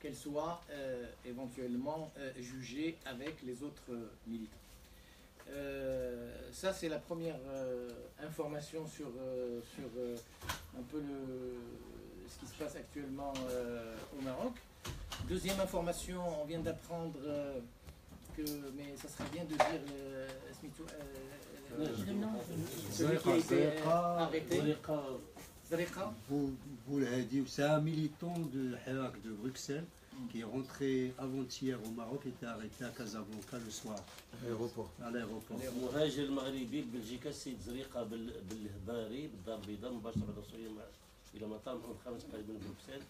qu'elle soit éventuellement jugée avec les autres militants. Ça, c'est la première information sur un peu ce qui se passe actuellement au Maroc. Deuxième information, on vient d'apprendre mais ça serait bien de dire celui qui a été arrêté. Zariqa. Bouhadi, c'est un militant de Hirak de Bruxelles qui est rentré avant-hier au Maroc et était arrêté à Casablanca le soir. À l'aéroport. مهاجر المغربي ببلجيكا السيد زريقه بالهباري بالدار البيضاء مباشره رسوليه الى مطار محمد الخامس قريبا من بروكسل.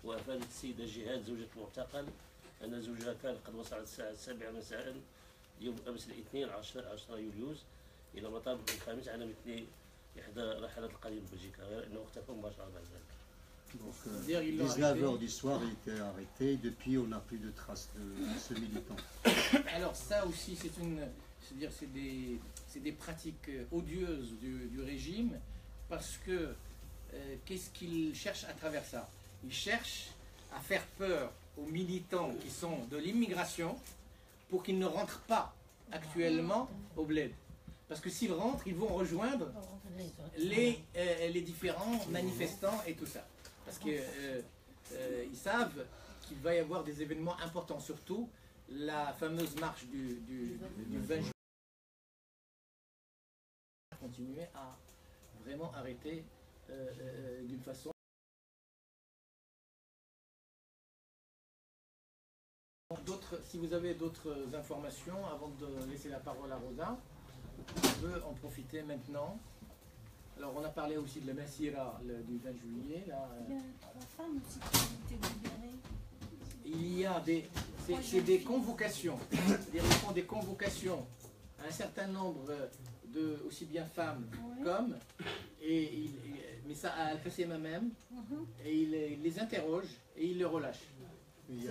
وافادت السيده جهاد زوجة المعتقل ان زوجها كان قد وصل الساعه 7 مساء يوم امس الاثنين 10 يوليوز الى مطار محمد الخامس على مثل احدى رحلات القادمه ببلجيكا، غير انه اختفى مباشره بعد ذلك. Donc, 19h du soir, il était arrêté. Depuis, on n'a plus de traces de ce militant. Alors ça aussi, c'est des pratiques odieuses du régime, parce que qu'est-ce qu'il cherche à travers ça? Il cherche à faire peur aux militants qui sont de l'immigration pour qu'ils ne rentrent pas actuellement au bled. Parce que s'ils rentrent, ils vont rejoindre les différents manifestants et tout ça. Parce qu'ils savent qu'il va y avoir des événements importants, surtout la fameuse marche du 20 juillet. Continuer à vraiment arrêter d'une façon. Si vous avez d'autres informations, avant de laisser la parole à Rosa, on peut en profiter maintenant. Alors, on a parlé aussi de la Massira du 20 juillet. Là, il y a 3 femmes aussi qui ont été libérées. Il y a c'est des convocations. C'est-à-dire qu'ils font des convocations à un certain nombre aussi bien femmes qu'hommes. Mais ça à Al-Qassima même. Et il les interroge et il les relâche. Il y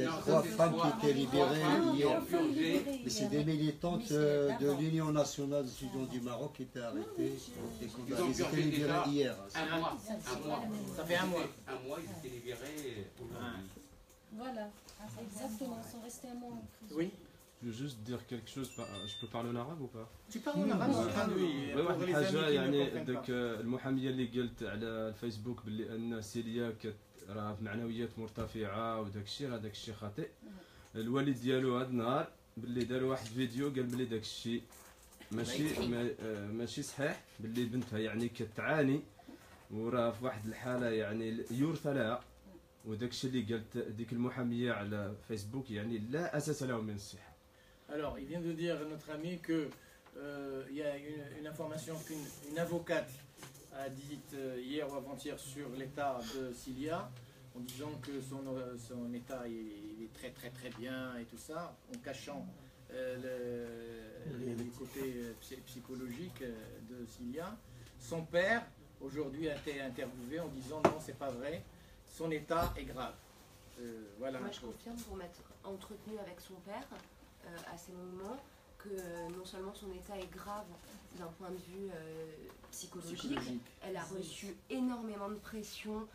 a 3 femmes qui étaient libérées hier. Mais c'est des militantes de l'Union nationale des étudiants du Maroc qui étaient arrêtées. Ils étaient libérés hier. Un mois. Ça fait un mois. Un mois, ils étaient libérés aujourd'hui. Voilà, exactement. Ils sont restés un mois en prison. Oui. Je veux juste dire quelque chose, je peux parler en arabe ou pas? Tu parles en arabe? Oui, واحد الحاجة يعني داك المحامية اللي قلت على الفيسبوك باللي أن سيليا راه بمعنويات مرتفعة وداك الشيء، هذاك الشيء خاطئ. الوالد ديالو هذا النهار باللي دار واحد الفيديو قال باللي داك الشيء ماشي صحيح، باللي بنتها يعني كتعاني وراه في واحد الحالة يعني يرثى لها، وداك الشيء اللي قالت ديك المحامية على فيسبوك يعني لا أساس له من الصحة. Alors, il vient de dire notre ami que il y a une information qu'une avocate a dite hier ou avant-hier sur l'état de Cilia, en disant que son état il est très très très bien et tout ça, en cachant les côtés psychologiques de Cilia. Son père aujourd'hui a été interviewé en disant non, c'est pas vrai, son état est grave. Voilà. Moi je confirme pour m'être entretenu avec son père à ces moments que non seulement son état est grave d'un point de vue psychologique, elle a reçu énormément de pression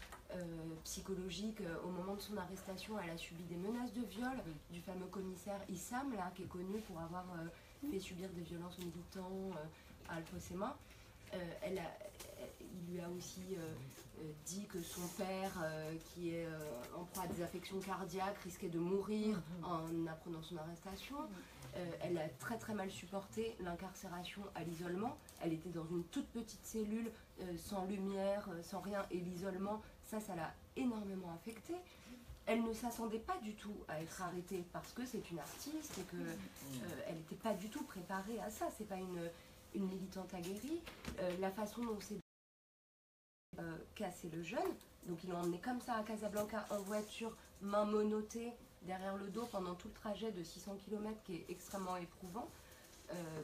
psychologique au moment de son arrestation. Elle a subi des menaces de viol du fameux commissaire Issam, là, qui est connu pour avoir fait subir des violences aux militants à Al-Qassima. Il lui a aussi dit que son père, qui est en proie à des affections cardiaques, risquait de mourir en apprenant son arrestation. Elle a très très mal supporté l'incarcération à l'isolement. Elle était dans une toute petite cellule, sans lumière, sans rien, et l'isolement, ça l'a énormément affectée. Elle ne s'attendait pas du tout à être arrêtée parce que c'est une artiste et qu'elle n'était pas du tout préparée à ça. C'est pas une militante aguerrie. La façon dont c'est cassé le jeune, donc ils l'ont emmené comme ça à Casablanca en voiture, main monottée derrière le dos pendant tout le trajet de 600 km qui est extrêmement éprouvant,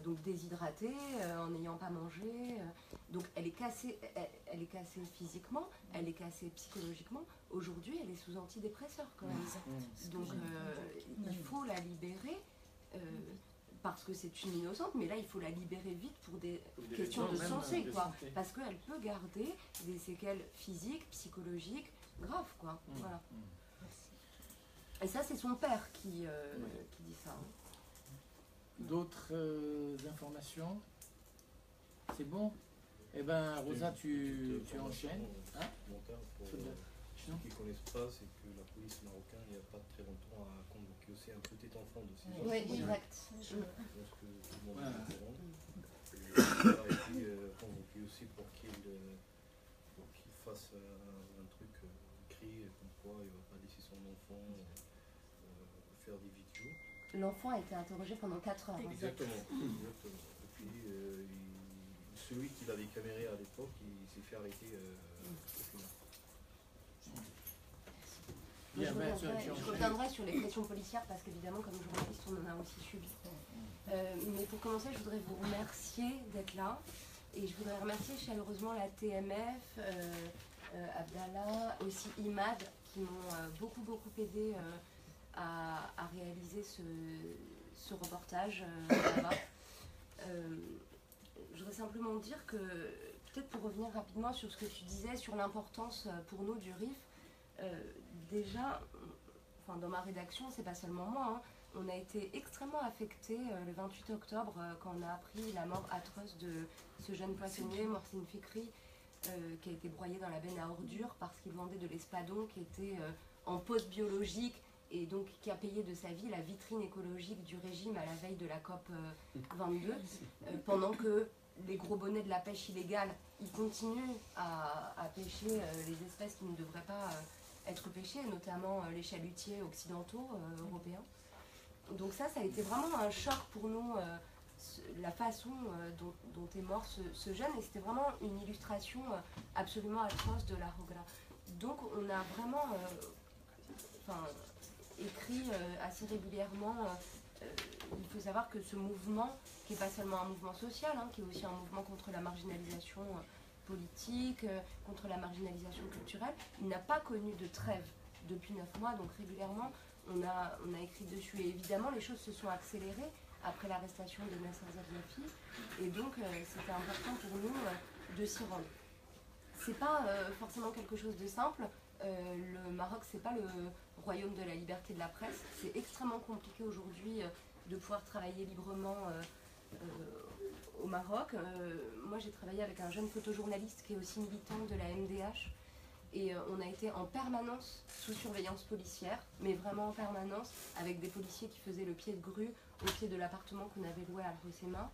donc déshydratée, en n'ayant pas mangé, donc elle est cassée physiquement, elle est cassée psychologiquement. Aujourd'hui elle est sous antidépresseurs quand même, donc il faut la libérer. Parce que c'est une innocente, mais là il faut la libérer vite pour des questions de santé, quoi. Parce qu'elle peut garder des séquelles physiques, psychologiques graves, quoi. Voilà. Et ça, c'est son père qui dit ça. D'autres informations? C'est bon? Eh bien, Rosa, tu enchaînes. Hein? Pour ceux qui ne connaissent pas, c'est que la police marocaine, il n'y a pas très longtemps, a convoqué aussi un petit enfant de 6 ans. Oui, exact. Je pense que tout le monde est au courant. Il a été convoqué aussi pour qu'il fasse un truc écrit, comme quoi il ne va pas laisser son enfant faire des vidéos. L'enfant a été interrogé pendant 4 heures. Exactement. Et puis, celui qui l'avait caméré à l'époque, il s'est fait arrêter au final. Je reviendrai sur les pressions policières parce qu'évidemment, comme journaliste, on en a aussi subi. Mais pour commencer, je voudrais vous remercier d'être là. Et je voudrais remercier chaleureusement la TMF, Abdallah, aussi Imad, qui m'ont beaucoup aidé à réaliser ce reportage là-bas. Je voudrais simplement dire que, peut-être pour revenir rapidement sur ce que tu disais, sur l'importance pour nous du RIF, déjà, enfin, dans ma rédaction, c'est pas seulement moi, hein, on a été extrêmement affectés le 28 octobre quand on a appris la mort atroce de ce jeune poissonnier, Mohsin Fikri, qui a été broyé dans la benne à ordures parce qu'il vendait de l'espadon qui était en pause biologique et donc qui a payé de sa vie la vitrine écologique du régime à la veille de la COP 22, pendant que les gros bonnets de la pêche illégale, ils continuent à pêcher les espèces qui ne devraient pas être pêchées, notamment les chalutiers occidentaux européens. Donc ça a été vraiment un choc pour nous, la façon dont est mort ce jeune, et c'était vraiment une illustration absolument atroce de la Rogra. Donc on a vraiment écrit assez régulièrement. Il faut savoir que ce mouvement, qui n'est pas seulement un mouvement social, hein, qui est aussi un mouvement contre la marginalisation politique, contre la marginalisation culturelle, il n'a pas connu de trêve depuis 9 mois, donc régulièrement on a écrit dessus. Et évidemment, les choses se sont accélérées après l'arrestation de Nasser Zaghlofi, et donc c'était important pour nous de s'y rendre. C'est pas forcément quelque chose de simple. Le Maroc, c'est pas le royaume de la liberté de la presse. C'est extrêmement compliqué aujourd'hui de pouvoir travailler librement au Maroc. Moi, j'ai travaillé avec un jeune photojournaliste qui est aussi militant de la MDH. Et on a été en permanence sous surveillance policière, mais vraiment en permanence, avec des policiers qui faisaient le pied de grue au pied de l'appartement qu'on avait loué à Al-Hoceima,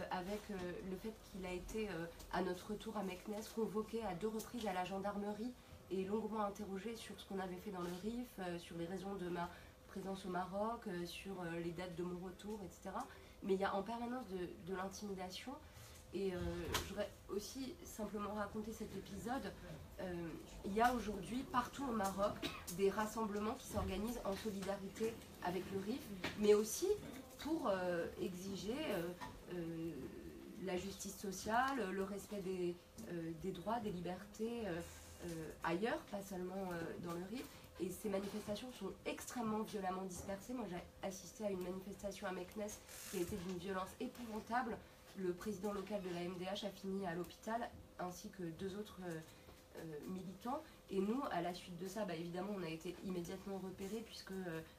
avec le fait qu'il a été, à notre retour à Meknès, convoqué à 2 reprises à la gendarmerie et longuement interrogé sur ce qu'on avait fait dans le RIF, sur les raisons de ma présence au Maroc, sur les dates de mon retour, etc. Mais il y a en permanence de l'intimidation. Et je voudrais aussi simplement raconter cet épisode. Il y a aujourd'hui partout au Maroc des rassemblements qui s'organisent en solidarité avec le RIF, mais aussi pour exiger la justice sociale, le respect des droits, des libertés ailleurs, pas seulement dans le RIF. Et ces manifestations sont extrêmement violemment dispersées. Moi, j'ai assisté à une manifestation à Meknès qui a été d'une violence épouvantable. Le président local de la MDH a fini à l'hôpital, ainsi que 2 autres militants. Et nous, à la suite de ça, évidemment, on a été immédiatement repérés, puisque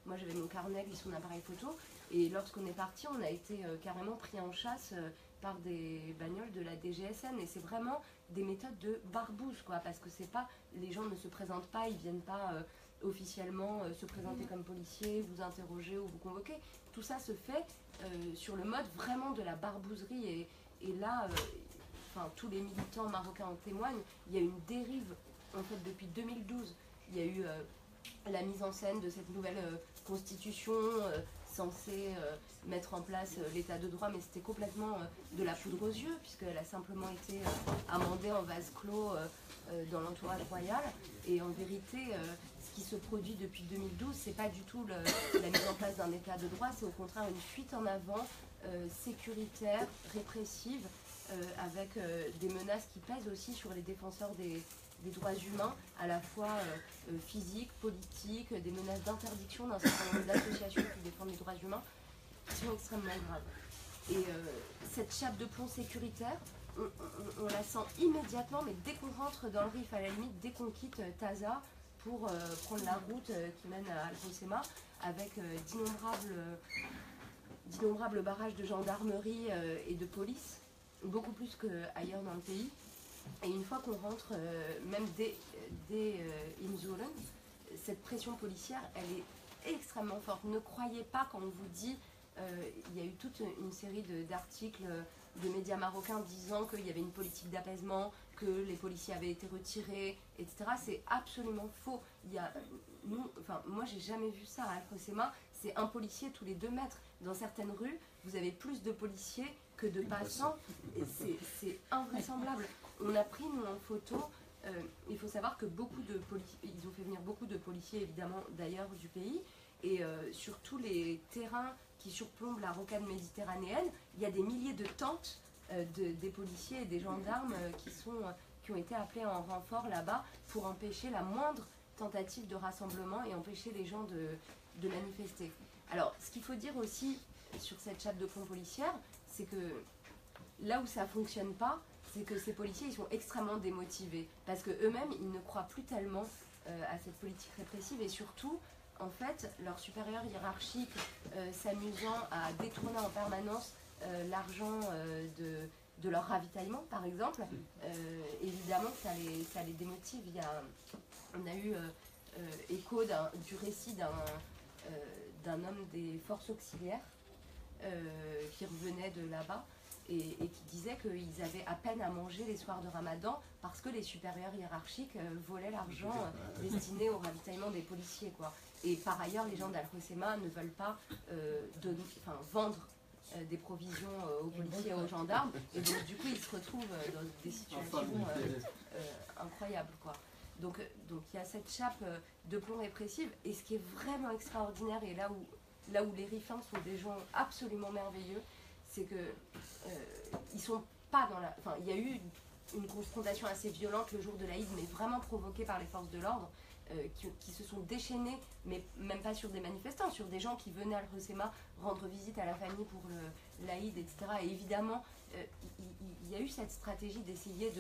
moi j'avais mon carnet et son appareil photo. Et lorsqu'on est parti, on a été carrément pris en chasse par des bagnoles de la DGSN. Et c'est vraiment des méthodes de barbouze, quoi, parce que c'est pas, les gens ne se présentent pas, ils viennent pas officiellement se présenter comme policiers, vous interroger ou vous convoquer. Tout ça se fait sur le mode vraiment de la barbouzerie. Et là, tous les militants marocains en témoignent, il y a une dérive, en fait, depuis 2012. Il y a eu la mise en scène de cette nouvelle constitution censée mettre en place l'état de droit, mais c'était complètement de la poudre aux yeux, puisqu'elle a simplement été amendée en vase clos dans l'entourage royal. Et en vérité, ce qui se produit depuis 2012, c'est pas du tout la mise en place d'un état de droit, c'est au contraire une fuite en avant sécuritaire, répressive, avec des menaces qui pèsent aussi sur les défenseurs des droits humains, à la fois physiques, politiques, des menaces d'interdiction d'un certain nombre d'associations qui défendent les droits humains, qui sont extrêmement graves. Et cette chape de plomb sécuritaire, on la sent immédiatement, mais dès qu'on rentre dans le RIF, à la limite, dès qu'on quitte Taza, pour prendre la route qui mène à Al-Hoceima avec d'innombrables barrages de gendarmerie et de police, beaucoup plus qu'ailleurs dans le pays. Et une fois qu'on rentre, même dès Imzulen, cette pression policière, elle est extrêmement forte. Ne croyez pas quand on vous dit, il y a eu toute une série d'articles de médias marocains disant qu'il y avait une politique d'apaisement, que les policiers avaient été retirés, etc. C'est absolument faux. Moi, j'ai jamais vu ça à Al-Hoceima. C'est un policier tous les 2 mètres. Dans certaines rues, vous avez plus de policiers que de passants. Et c'est invraisemblable. On a pris, nous, en photo, il faut savoir que ils ont fait venir beaucoup de policiers, évidemment, d'ailleurs, du pays. Et sur tous les terrains qui surplombent la rocade méditerranéenne, il y a des milliers de tentes des policiers et des gendarmes qui ont été appelés en renfort là-bas pour empêcher la moindre tentative de rassemblement et empêcher les gens de manifester. Alors, ce qu'il faut dire aussi sur cette chape de plomb policière, c'est que là où ça ne fonctionne pas, c'est que ces policiers, ils sont extrêmement démotivés parce qu'eux-mêmes, ils ne croient plus tellement à cette politique répressive et surtout, en fait, leurs supérieurs hiérarchiques s'amusant à détourner en permanence l'argent de leur ravitaillement, par exemple, évidemment, ça les démotive. On a eu écho du récit d'un homme des forces auxiliaires qui revenait de là-bas et qui disait qu'ils avaient à peine à manger les soirs de Ramadan parce que les supérieurs hiérarchiques volaient l'argent destiné au ravitaillement des policiers, quoi. Et par ailleurs, les gens d'Al-Hoceima ne veulent pas vendre des provisions aux policiers et aux gendarmes. Et donc, du coup, ils se retrouvent dans des situations incroyables, quoi. Donc il y a cette chape de plomb répressive. Et ce qui est vraiment extraordinaire, et là où les Rifins sont des gens absolument merveilleux, c'est que ils sont pas dans la... Enfin, il y a eu une confrontation assez violente le jour de l'Aïd, mais vraiment provoquée par les forces de l'ordre, qui se sont déchaînés, mais même pas sur des manifestants, sur des gens qui venaient à Al-Hoceima rendre visite à la famille pour l'Aïd, etc. Et évidemment, il y a eu cette stratégie d'essayer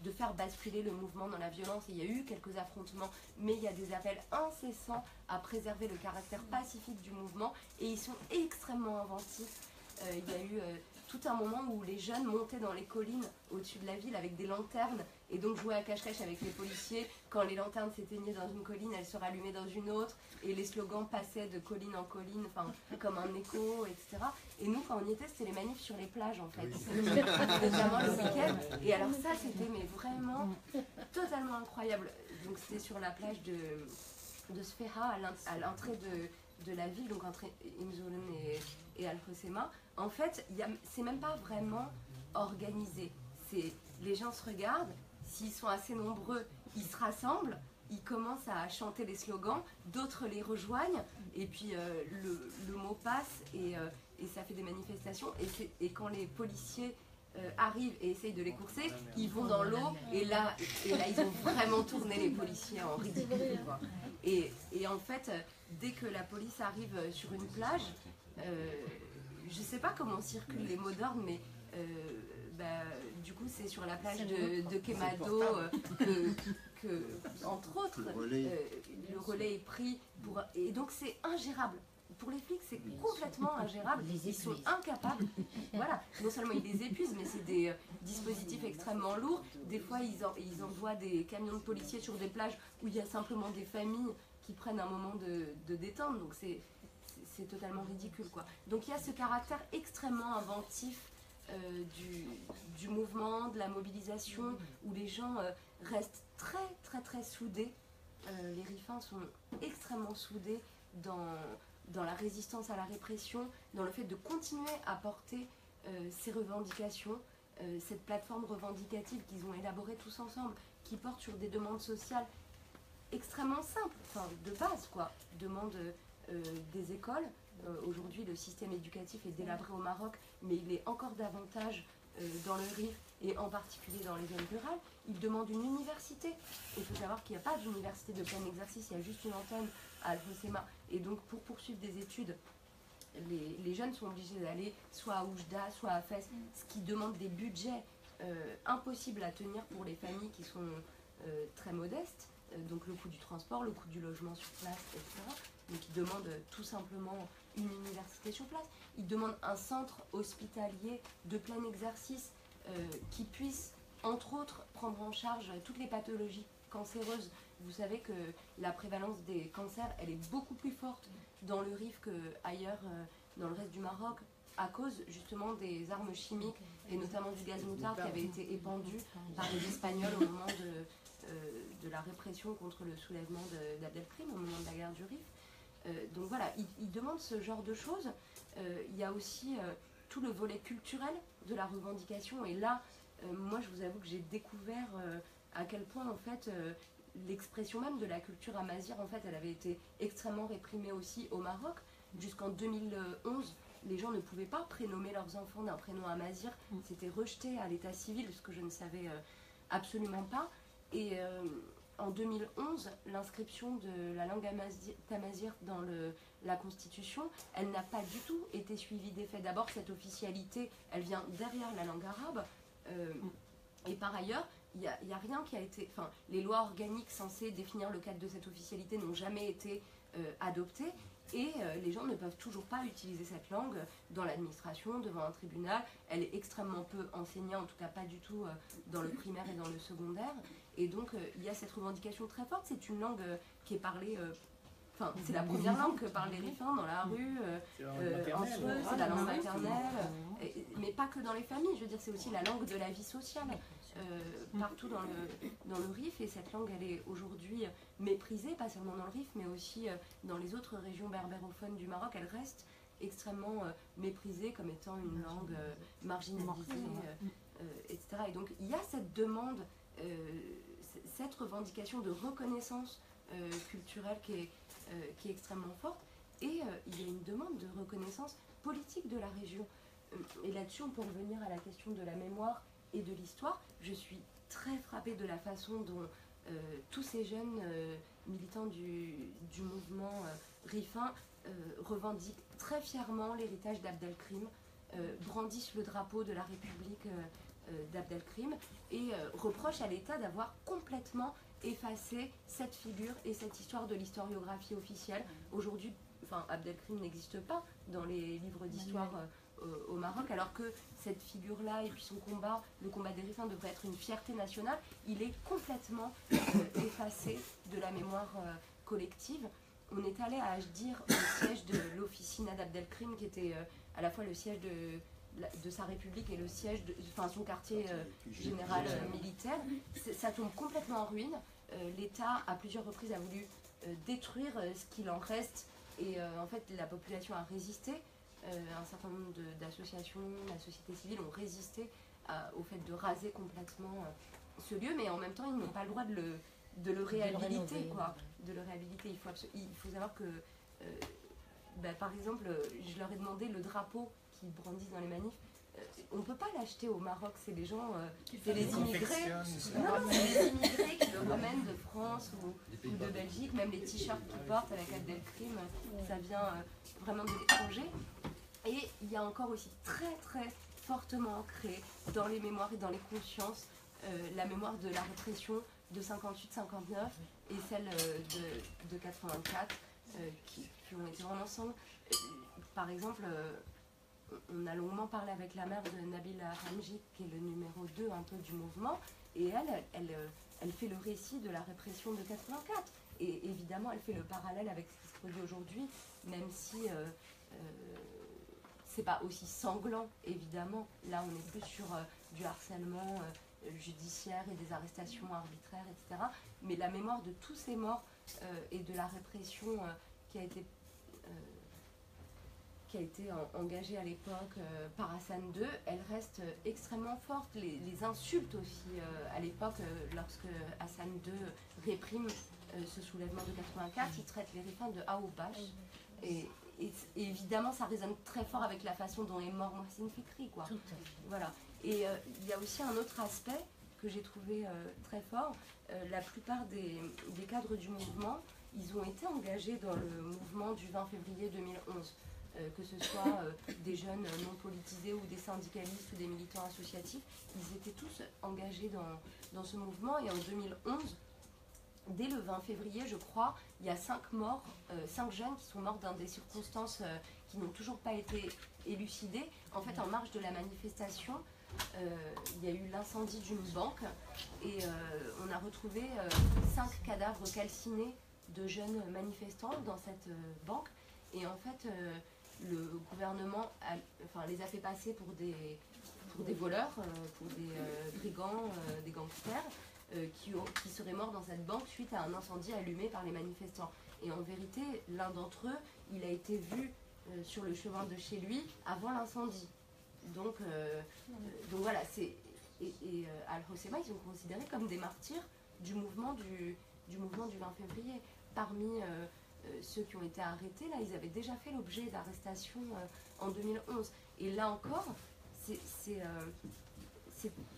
de faire basculer le mouvement dans la violence. Et il y a eu quelques affrontements, mais il y a des appels incessants à préserver le caractère pacifique du mouvement, et ils sont extrêmement inventifs. Il y a eu tout un moment où les jeunes montaient dans les collines au-dessus de la ville avec des lanternes et donc jouaient à cache-cache avec les policiers. Quand les lanternes s'éteignaient dans une colline, elles se rallumaient dans une autre et les slogans passaient de colline en colline, comme un écho, etc. Et nous, quand on y était, c'était les manifs sur les plages, en fait. Notamment le week-end. Et alors ça, c'était mais vraiment totalement incroyable. Donc c'était sur la plage de Sfera, à l'entrée de la ville, donc entre Imzulen et Al-Hoceima. En fait, c'est même pas vraiment organisé. Les gens se regardent, s'ils sont assez nombreux, ils se rassemblent, ils commencent à chanter les slogans, d'autres les rejoignent, et puis le mot passe, et ça fait des manifestations. Et quand les policiers arrivent et essayent de les courser, ils vont dans l'eau, et là, ils ont vraiment tourné les policiers en ridicule, quoi. Et en fait, dès que la police arrive sur une plage, je ne sais pas comment circulent les mots d'ordre, mais du coup c'est sur la plage de Kemado que, entre autres, le relais est pris. Et donc c'est ingérable. Pour les flics, c'est complètement ingérable. Ils sont incapables. Voilà. Non seulement ils les épuisent, mais c'est des dispositifs extrêmement lourds. Des fois, ils envoient des camions de policiers sur des plages où il y a simplement des familles qui prennent un moment de détente. Donc c'est totalement ridicule, quoi. Donc il y a ce caractère extrêmement inventif du mouvement, de la mobilisation, où les gens restent très très très soudés. Les Rifins sont extrêmement soudés dans la résistance à la répression, dans le fait de continuer à porter ces revendications, cette plateforme revendicative qu'ils ont élaborée tous ensemble, qui porte sur des demandes sociales extrêmement simples, de base, quoi. Demande des écoles. Aujourd'hui, le système éducatif est délabré au Maroc, mais il est encore davantage dans le Rif et en particulier dans les zones rurales. Ils demandent une université. Il faut savoir qu'il n'y a pas d'université de plein exercice, il y a juste une antenne à Al-Hoceima. Et donc, pour poursuivre des études, les jeunes sont obligés d'aller soit à Oujda, soit à Fès, ce qui demande des budgets impossibles à tenir pour les familles qui sont très modestes. donc le coût du transport, le coût du logement sur place, etc. Donc ils demandent tout simplement une université sur place. Ils demandent un centre hospitalier de plein exercice qui puisse, entre autres, prendre en charge toutes les pathologies cancéreuses. Vous savez que la prévalence des cancers, elle est beaucoup plus forte dans le Rif qu'ailleurs dans le reste du Maroc, à cause justement des armes chimiques et notamment du gaz moutarde qui avait été épandu par les Espagnols au moment de la répression contre le soulèvement d'Abdelkrim, au moment de la guerre du Rif. Donc voilà, ils demandent ce genre de choses. Il y a aussi tout le volet culturel de la revendication. Et là, moi, je vous avoue que j'ai découvert à quel point, en fait, l'expression même de la culture amazigh, en fait, elle avait été extrêmement réprimée aussi au Maroc. Jusqu'en 2011, les gens ne pouvaient pas prénommer leurs enfants d'un prénom amazigh. C'était rejeté à l'état civil, ce que je ne savais absolument pas. Et en 2011, l'inscription de la langue amazigh dans la Constitution, elle n'a pas du tout été suivie des faits. D'abord, cette officialité, elle vient derrière la langue arabe. Et par ailleurs, il n'y a rien qui a été... Enfin, les lois organiques censées définir le cadre de cette officialité n'ont jamais été adoptées. Et les gens ne peuvent toujours pas utiliser cette langue dans l'administration, devant un tribunal. Elle est extrêmement peu enseignée, en tout cas pas du tout dans le primaire et dans le secondaire. Et donc il y a cette revendication très forte. C'est une langue qui est parlée... Enfin, c'est la première langue que parlent les Rifins dans la rue, entre eux, c'est la langue maternelle. Mais pas que dans les familles, je veux dire, c'est aussi la langue de la vie sociale. Partout dans le Rif, et cette langue elle est aujourd'hui méprisée, pas seulement dans le Rif mais aussi dans les autres régions berbérophones du Maroc. Elle reste extrêmement méprisée comme étant une langue marginalisée, etc. Et donc il y a cette demande, cette revendication de reconnaissance culturelle qui est extrêmement forte, et il y a une demande de reconnaissance politique de la région. Et là-dessus on peut revenir à la question de la mémoire et de l'histoire. Je suis très frappée de la façon dont tous ces jeunes militants du mouvement rifin revendiquent très fièrement l'héritage d'Abdelkrim, brandissent le drapeau de la République d'Abdelkrim et reprochent à l'État d'avoir complètement effacé cette figure et cette histoire de l'historiographie officielle. Aujourd'hui, Abdelkrim n'existe pas dans les livres d'histoire au Maroc, alors que cette figure-là et puis son combat, le combat des Rifins, devrait être une fierté nationale. Il est complètement effacé de la mémoire collective. On est allé à Ajdir, au siège de l'officinat d'Abdelkrim, qui était à la fois le siège de sa république et le siège de son quartier général militaire. Ça tombe complètement en ruine. L'État, à plusieurs reprises, a voulu détruire ce qu'il en reste, et en fait, la population a résisté. Un certain nombre d'associations, la société civile ont résisté au fait de raser complètement ce lieu, mais en même temps ils n'ont pas le droit de le réhabiliter, quoi. De le réhabiliter. Il faut savoir que, par exemple, je leur ai demandé le drapeau qu'ils brandissent dans les manifs. On ne peut pas l'acheter au Maroc, c'est les gens, c'est les immigrés. Non, c'est les immigrés qui le ramènent de France ou de Belgique, même les t-shirts qu'ils portent avec Abdelkrim, ça vient vraiment de l'étranger. Et il y a encore aussi très très fortement ancré dans les mémoires et dans les consciences la mémoire de la répression de 58-59 et celle de 84 qui ont été en ensemble. Par exemple, on a longuement parlé avec la mère de Nabila Hamji, qui est le numéro 2 un peu du mouvement, et elle fait le récit de la répression de 84. Et évidemment, elle fait le parallèle avec ce qui se produit aujourd'hui, même si c'est pas aussi sanglant, évidemment. Là, on est plus sur du harcèlement judiciaire et des arrestations arbitraires, etc. Mais la mémoire de tous ces morts et de la répression qui a été engagée à l'époque par Hassan II, elle reste extrêmement forte. Les insultes aussi à l'époque, lorsque Hassan II réprime ce soulèvement de 84, il traite les Rifins de Aoubash. Et évidemment, ça résonne très fort avec la façon dont est mort Mohsin Fikri, quoi. Voilà. Et il y a aussi un autre aspect que j'ai trouvé très fort. La plupart des cadres du mouvement, ils ont été engagés dans le mouvement du 20 février 2011. Que ce soit des jeunes non politisés ou des syndicalistes ou des militants associatifs, ils étaient tous engagés dans ce mouvement. Et en 2011, dès le 20 février, je crois, il y a 5 morts, 5 jeunes qui sont morts dans des circonstances qui n'ont toujours pas été élucidées. En fait, en marge de la manifestation, il y a eu l'incendie d'une banque et on a retrouvé 5 cadavres calcinés de jeunes manifestants dans cette banque. Et en fait, le gouvernement les a fait passer pour des voleurs, pour des brigands, des gangsters, qui seraient morts dans cette banque suite à un incendie allumé par les manifestants. Et en vérité, l'un d'entre eux, il a été vu sur le chemin de chez lui avant l'incendie. Donc voilà, Al-Hoceima, ils sont considérés comme des martyrs du mouvement du 20 février. Parmi ceux qui ont été arrêtés, là, ils avaient déjà fait l'objet d'arrestations en 2011. Et là encore, c'est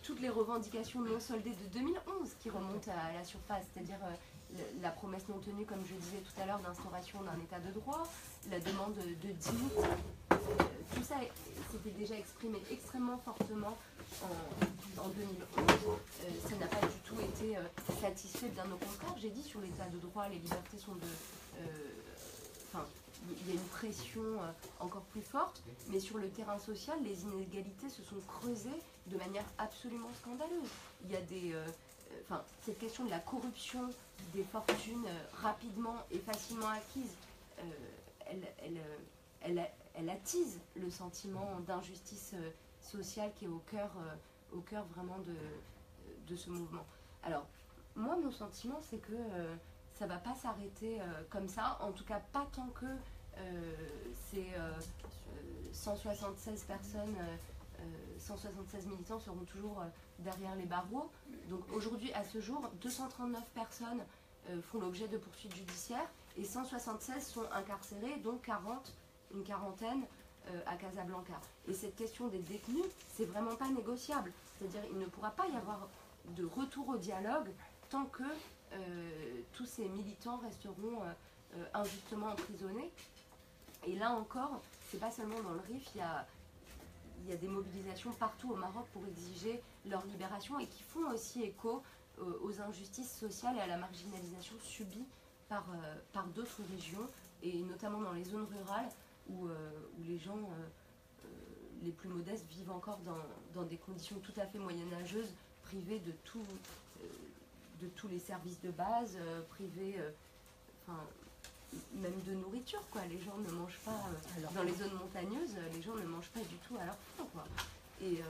toutes les revendications non soldées de 2011 qui remontent à la surface, c'est-à-dire la promesse non tenue, comme je disais tout à l'heure, d'instauration d'un état de droit, la demande de dignité. Tout ça s'était déjà exprimé extrêmement fortement en 2011. Ça n'a pas du tout été satisfait, bien au contraire. J'ai dit, sur l'état de droit, les libertés sont il y a une pression encore plus forte, mais sur le terrain social, les inégalités se sont creusées de manière absolument scandaleuse. Il y a cette question de la corruption des fortunes rapidement et facilement acquises, elle attise le sentiment d'injustice sociale qui est au cœur vraiment de ce mouvement. Alors, moi, mon sentiment, c'est que ça ne va pas s'arrêter comme ça, en tout cas pas tant que ces 176 personnes, 176 militants seront toujours derrière les barreaux. Donc aujourd'hui, à ce jour, 239 personnes font l'objet de poursuites judiciaires et 176 sont incarcérées, dont une quarantaine à Casablanca. Et cette question des détenus, c'est vraiment pas négociable. C'est-à-dire il ne pourra pas y avoir de retour au dialogue tant que tous ces militants resteront injustement emprisonnés. Et là encore, c'est pas seulement dans le Rif, il y a des mobilisations partout au Maroc pour exiger leur libération et qui font aussi écho aux injustices sociales et à la marginalisation subie par d'autres régions, et notamment dans les zones rurales où les gens les plus modestes vivent encore dans des conditions tout à fait moyenâgeuses, privés de tous les services de base, privés même de nourriture, quoi. Les gens ne mangent pas, dans les zones montagneuses, les gens ne mangent pas du tout à leur faim, quoi. Et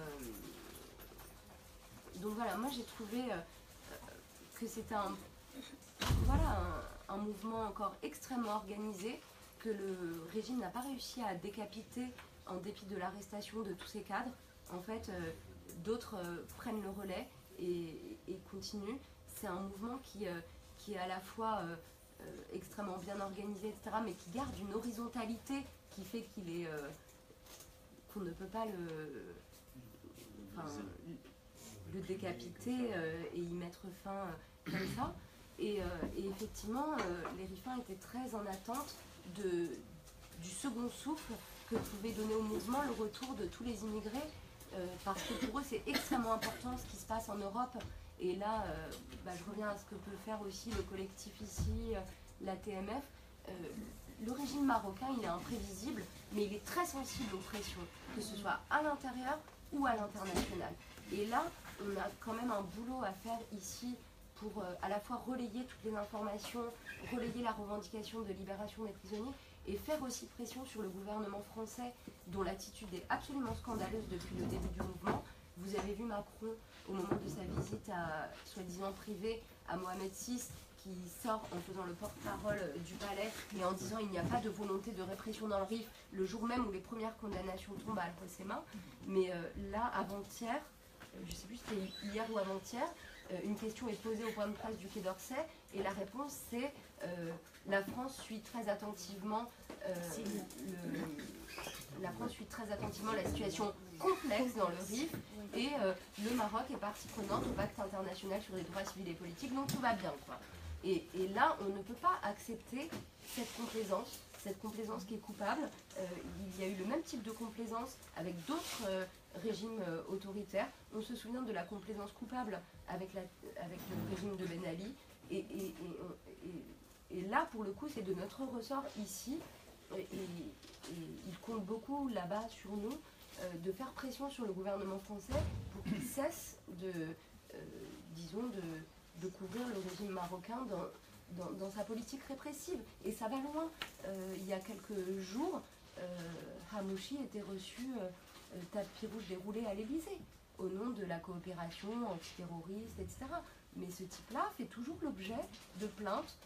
donc voilà, moi j'ai trouvé que c'était un mouvement encore extrêmement organisé, que le régime n'a pas réussi à décapiter en dépit de l'arrestation de tous ces cadres. En fait, d'autres prennent le relais et continuent. C'est un mouvement qui est à la fois extrêmement bien organisé, etc., mais qui garde une horizontalité qui fait qu'on ne peut pas le décapiter et y mettre fin comme ça. Et effectivement, les Rifins étaient très en attente du second souffle que pouvait donner au mouvement le retour de tous les immigrés, parce que pour eux c'est extrêmement important ce qui se passe en Europe. Et là, je reviens à ce que peut faire aussi le collectif ici, la TMF. Le régime marocain, il est imprévisible, mais il est très sensible aux pressions, que ce soit à l'intérieur ou à l'international. Et là, on a quand même un boulot à faire ici pour à la fois relayer toutes les informations, relayer la revendication de libération des prisonniers, et faire aussi pression sur le gouvernement français, dont l'attitude est absolument scandaleuse depuis le début du mouvement. Vous avez vu Macron, au moment de sa visite soi-disant privée à Mohamed VI, qui sort en faisant le porte-parole du palais et en disant il n'y a pas de volonté de répression dans le Rif, le jour même où les premières condamnations tombent à Al-Hoceima. Mais là, avant-hier, je ne sais plus si c'était hier ou avant-hier, une question est posée au point de presse du Quai d'Orsay et la réponse c'est la France suit très attentivement la situation complexe dans le Rif et le Maroc est partie prenante au pacte international sur les droits civils et politiques, donc tout va bien, quoi. Et là, on ne peut pas accepter cette complaisance qui est coupable. Il y a eu le même type de complaisance avec d'autres régimes autoritaires. On se souvient de la complaisance coupable avec le régime de Ben Ali, Et là, pour le coup, c'est de notre ressort ici, et il compte beaucoup là-bas sur nous, de faire pression sur le gouvernement français pour qu'il cesse disons, de couvrir le régime marocain dans sa politique répressive. Et ça va loin. Il y a quelques jours, Hamouchi était reçu tapis rouge déroulé à l'Élysée, au nom de la coopération antiterroriste, etc. Mais ce type-là fait toujours l'objet de plaintes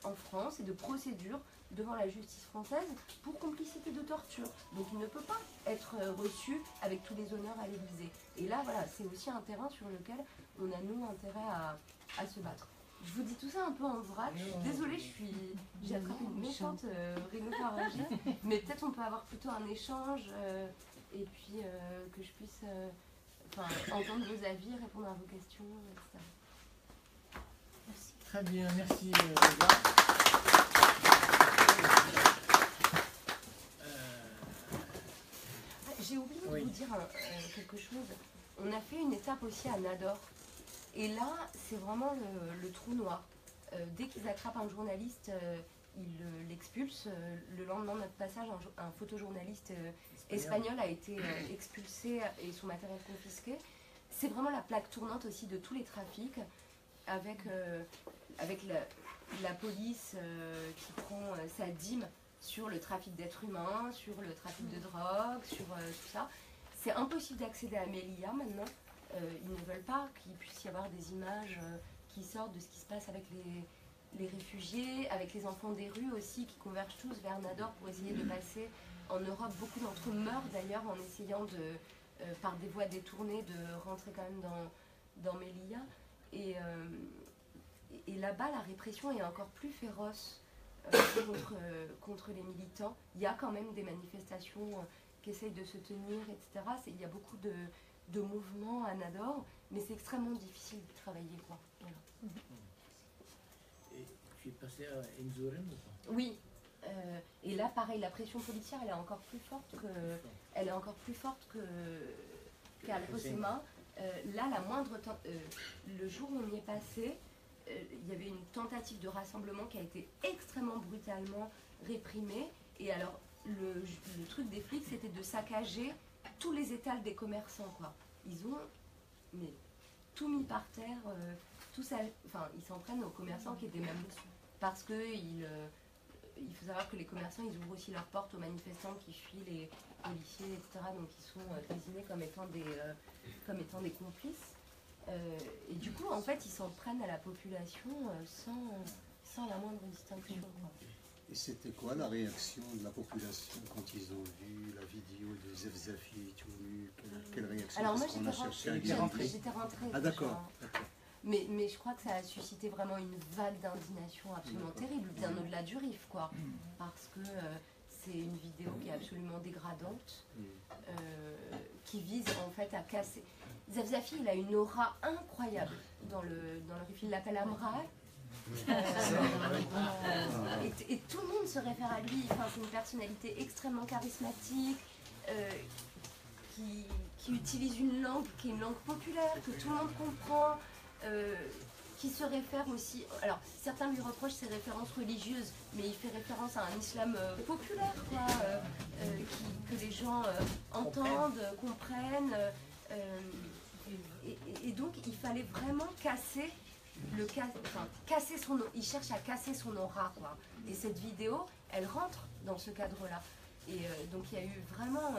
en France et de procédures devant la justice française pour complicité de torture. Donc il ne peut pas être reçu avec tous les honneurs à l'Élysée. Et là, voilà, c'est aussi un terrain sur lequel on a, nous, intérêt à se battre. Je vous dis tout ça un peu en vrac. Je suis désolée, j'ai attrapé une méchante rhinopharyngite, mais peut-être on peut avoir plutôt un échange et puis que je puisse entendre vos avis, répondre à vos questions, etc. Merci. Très bien, merci. J'ai oublié de vous dire quelque chose. On a fait une étape aussi à Nador. Et là, c'est vraiment le trou noir. Dès qu'ils attrapent un journaliste, ils l'expulsent. Le lendemain de notre passage, un photojournaliste espagnol a été expulsé et son matériel confisqué. C'est vraiment la plaque tournante aussi de tous les trafics, avec la police qui prend sa dîme sur le trafic d'êtres humains, sur le trafic de drogue, sur tout ça. C'est impossible d'accéder à Melilla maintenant. Ils ne veulent pas qu'il puisse y avoir des images qui sortent de ce qui se passe avec les réfugiés, avec les enfants des rues aussi qui convergent tous vers Nador pour essayer de passer en Europe. Beaucoup d'entre eux meurent d'ailleurs en essayant par des voies détournées de rentrer quand même dans Melilla. Et là-bas, la répression est encore plus féroce contre les militants. Il y a quand même des manifestations qui essayent de se tenir, etc. Il y a beaucoup de mouvements à Nador, mais c'est extrêmement difficile de travailler, quoi. Voilà. Et tu es passé à Enzoren ou pas? Oui. Et là, pareil, la pression policière, elle est encore plus forte qu'à Al-Hoceima. Là, le jour où on y est passé, il y avait une tentative de rassemblement qui a été extrêmement brutalement réprimée. Et alors, le truc des flics, c'était de saccager tous les étals des commerçants, quoi. Ils ont tout mis par terre, tout ça. Enfin, ils s'en prennent aux commerçants qui étaient même parce que il faut savoir que les commerçants, ils ouvrent aussi leurs portes aux manifestants qui fuient les policiers, etc. Donc ils sont désignés comme étant des complices. Et du coup, en fait, ils s'en prennent à la population sans la moindre distinction, quoi. Et c'était quoi la réaction de la population quand ils ont vu la vidéo de Zefzafi tout nu? Quelle réaction? Alors moi j'étais rentrée. Ah d'accord. Mais je crois que ça a suscité vraiment une vague d'indignation absolument terrible, bien au-delà du RIF, quoi. Parce que c'est une vidéo qui est absolument dégradante, qui vise en fait à casser. Zefzafi, il a une aura incroyable dans le RIF, il l'appelle Amra. Et tout le monde se réfère à lui. Enfin, c'est une personnalité extrêmement charismatique, qui utilise une langue qui est une langue populaire, que tout le monde comprend, qui se réfère aussi... Alors, certains lui reprochent ses références religieuses, mais il fait référence à un islam populaire, quoi, que les gens entendent, comprennent. Et donc, il fallait vraiment casser il cherche à casser son aura, quoi. Et cette vidéo, elle rentre dans ce cadre-là. Et donc il y a eu vraiment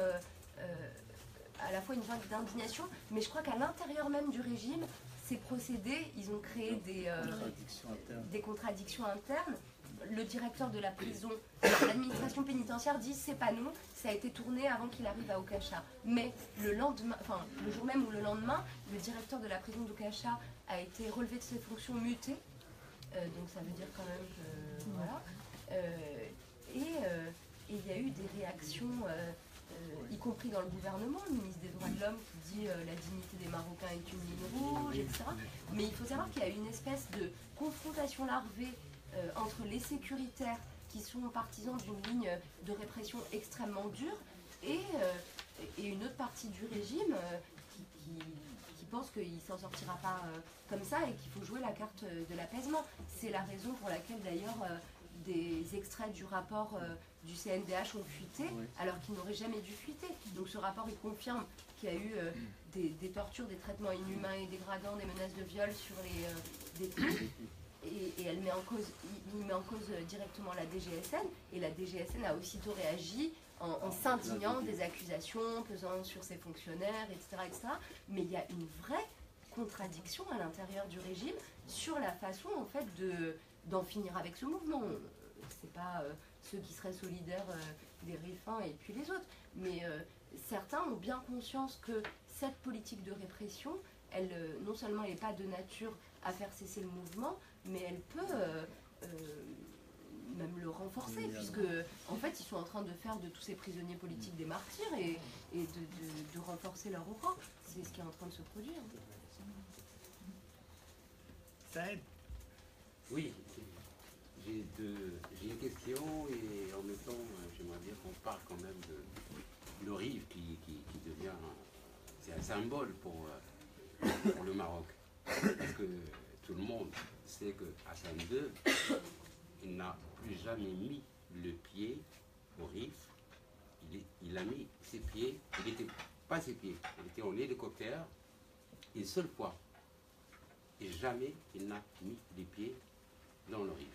à la fois une vague d'indignation, mais je crois qu'à l'intérieur même du régime, ces procédés, ils ont créé des contradictions internes. Le directeur de la prison, l'administration pénitentiaire dit c'est pas nous, ça a été tourné avant qu'il arrive à Okacha. Mais le jour même ou le lendemain, le directeur de la prison d'Okacha a été relevé de ses fonctions, muté. Donc ça veut dire quand même que voilà. Et il y a eu des réactions, y compris dans le gouvernement, le ministre des Droits de l'Homme qui dit la dignité des Marocains est une ligne rouge, etc. Mais il faut savoir qu'il y a une espèce de confrontation larvée entre les sécuritaires qui sont partisans d'une ligne de répression extrêmement dure et une autre partie du régime qui pense qu'il ne s'en sortira pas comme ça et qu'il faut jouer la carte de l'apaisement. C'est la raison pour laquelle d'ailleurs des extraits du rapport du CNDH ont fuité alors qu'ils n'auraient jamais dû fuiter. Donc ce rapport il confirme qu'il y a eu des tortures, des traitements inhumains et dégradants, des menaces de viol sur les détenus. Et il met en cause directement la DGSN, et la DGSN a aussitôt réagi en s'indignant des accusations pesant sur ses fonctionnaires, etc., etc. Mais il y a une vraie contradiction à l'intérieur du régime sur la façon en fait d'en finir avec ce mouvement. C'est pas ceux qui seraient solidaires des Rifins et puis les autres, mais certains ont bien conscience que cette politique de répression, elle, non seulement elle n'est pas de nature à faire cesser le mouvement, mais elle peut même le renforcer, puisque en fait ils sont en train de faire de tous ces prisonniers politiques des martyrs et de renforcer leur aura. C'est ce qui est en train de se produire. Saïd. Oui, j'ai une question et en même temps j'aimerais dire qu'on parle quand même de l'ORIF qui devient, c'est un symbole pour le Maroc. Parce que tout le monde sait que Hassan II, il n'a plus jamais mis le pied au RIF. Il a mis ses pieds, il n'était pas ses pieds, il était en hélicoptère une seule fois. Et jamais il n'a mis les pieds dans le RIF.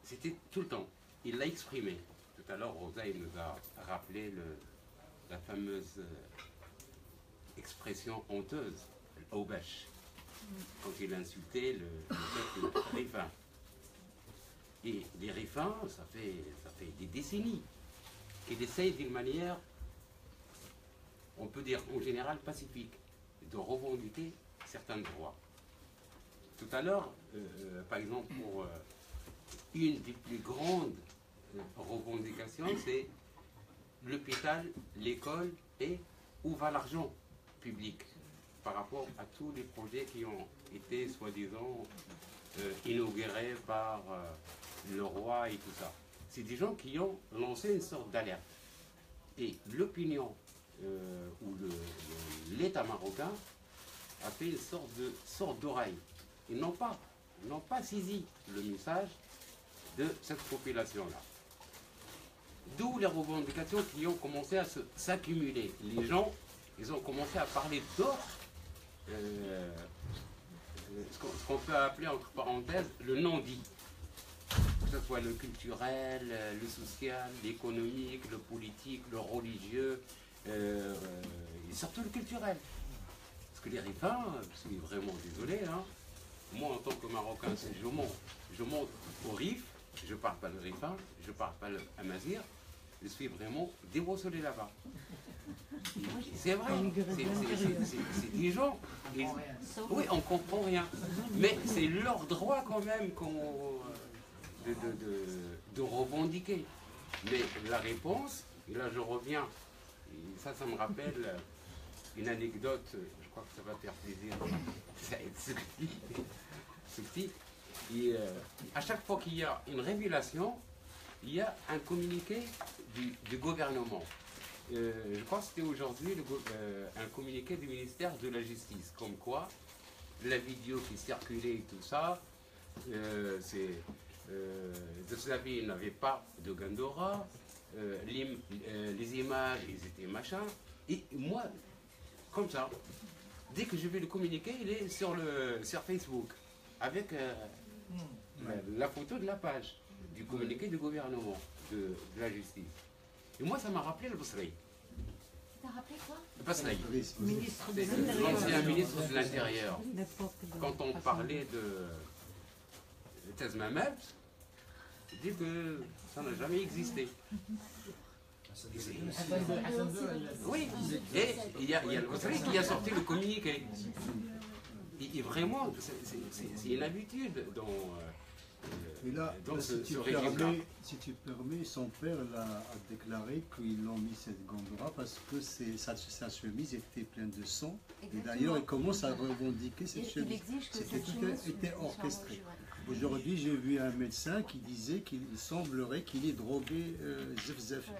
C'était tout le temps. Il l'a exprimé. Tout à l'heure, Rosa il nous a rappelé la fameuse expression honteuse, l'Aubache, quand il insultait le peuple rifin. Et les rifins, ça fait des décennies qu'il essaye d'une manière, on peut dire en général pacifique, de revendiquer certains droits. Tout à l'heure, par exemple, pour une des plus grandes revendications, c'est l'hôpital, l'école et où va l'argent public par rapport à tous les projets qui ont été soi-disant inaugurés par le roi et tout ça. C'est des gens qui ont lancé une sorte d'alerte. Et l'opinion ou l'État marocain a fait une sorte d'oreille. Ils n'ont pas saisi le message de cette population-là. D'où les revendications qui ont commencé à s'accumuler. Les gens, ils ont commencé à parler d'autres, ce qu'on peut appeler entre parenthèses le non-dit. Que ce soit le culturel, le social, l'économique, le politique, le religieux, et surtout le culturel. Parce que les rifins, je suis vraiment désolé, hein, moi en tant que Marocain, je monte au RIF, je ne parle pas le rifin, je ne parle pas le amazir, je suis vraiment déboussolé là-bas. C'est vrai, c'est des gens, oui, on ne comprend rien, mais c'est leur droit quand même de revendiquer. Mais la réponse, et là je reviens, et ça me rappelle une anecdote, je crois que ça va faire plaisir, ça Souti, et à chaque fois qu'il y a une révélation, il y a un communiqué du gouvernement. Je crois que c'était aujourd'hui un communiqué du ministère de la Justice, comme quoi la vidéo qui circulait et tout ça, Zaslavi n'avait pas de Gandora, les images, ils étaient machin, et moi, comme ça, dès que je vais le communiquer, il est sur Facebook, avec la photo de la page du communiqué du gouvernement, de la justice. Et moi, ça m'a rappelé le Bosraï. T'as rappelé quoi? Le Bosraï. Ministre de l'Intérieur. L'ancien ministre de l'Intérieur. Quand on parlait de Tazmamet, il dit que ça n'a jamais existé. Oui, et il y a le Bosraï qui a sorti le communiqué. Et vraiment, c'est une habitude dans... Mais là, si tu permets, son père a déclaré qu'ils l'ont mis cette Gandora parce que sa chemise était pleine de sang. Exactement. Et d'ailleurs, il commence à revendiquer cette chemise. C'était orchestré. Aujourd'hui, j'ai vu un médecin qui disait qu'il semblerait qu'il est drogué zef.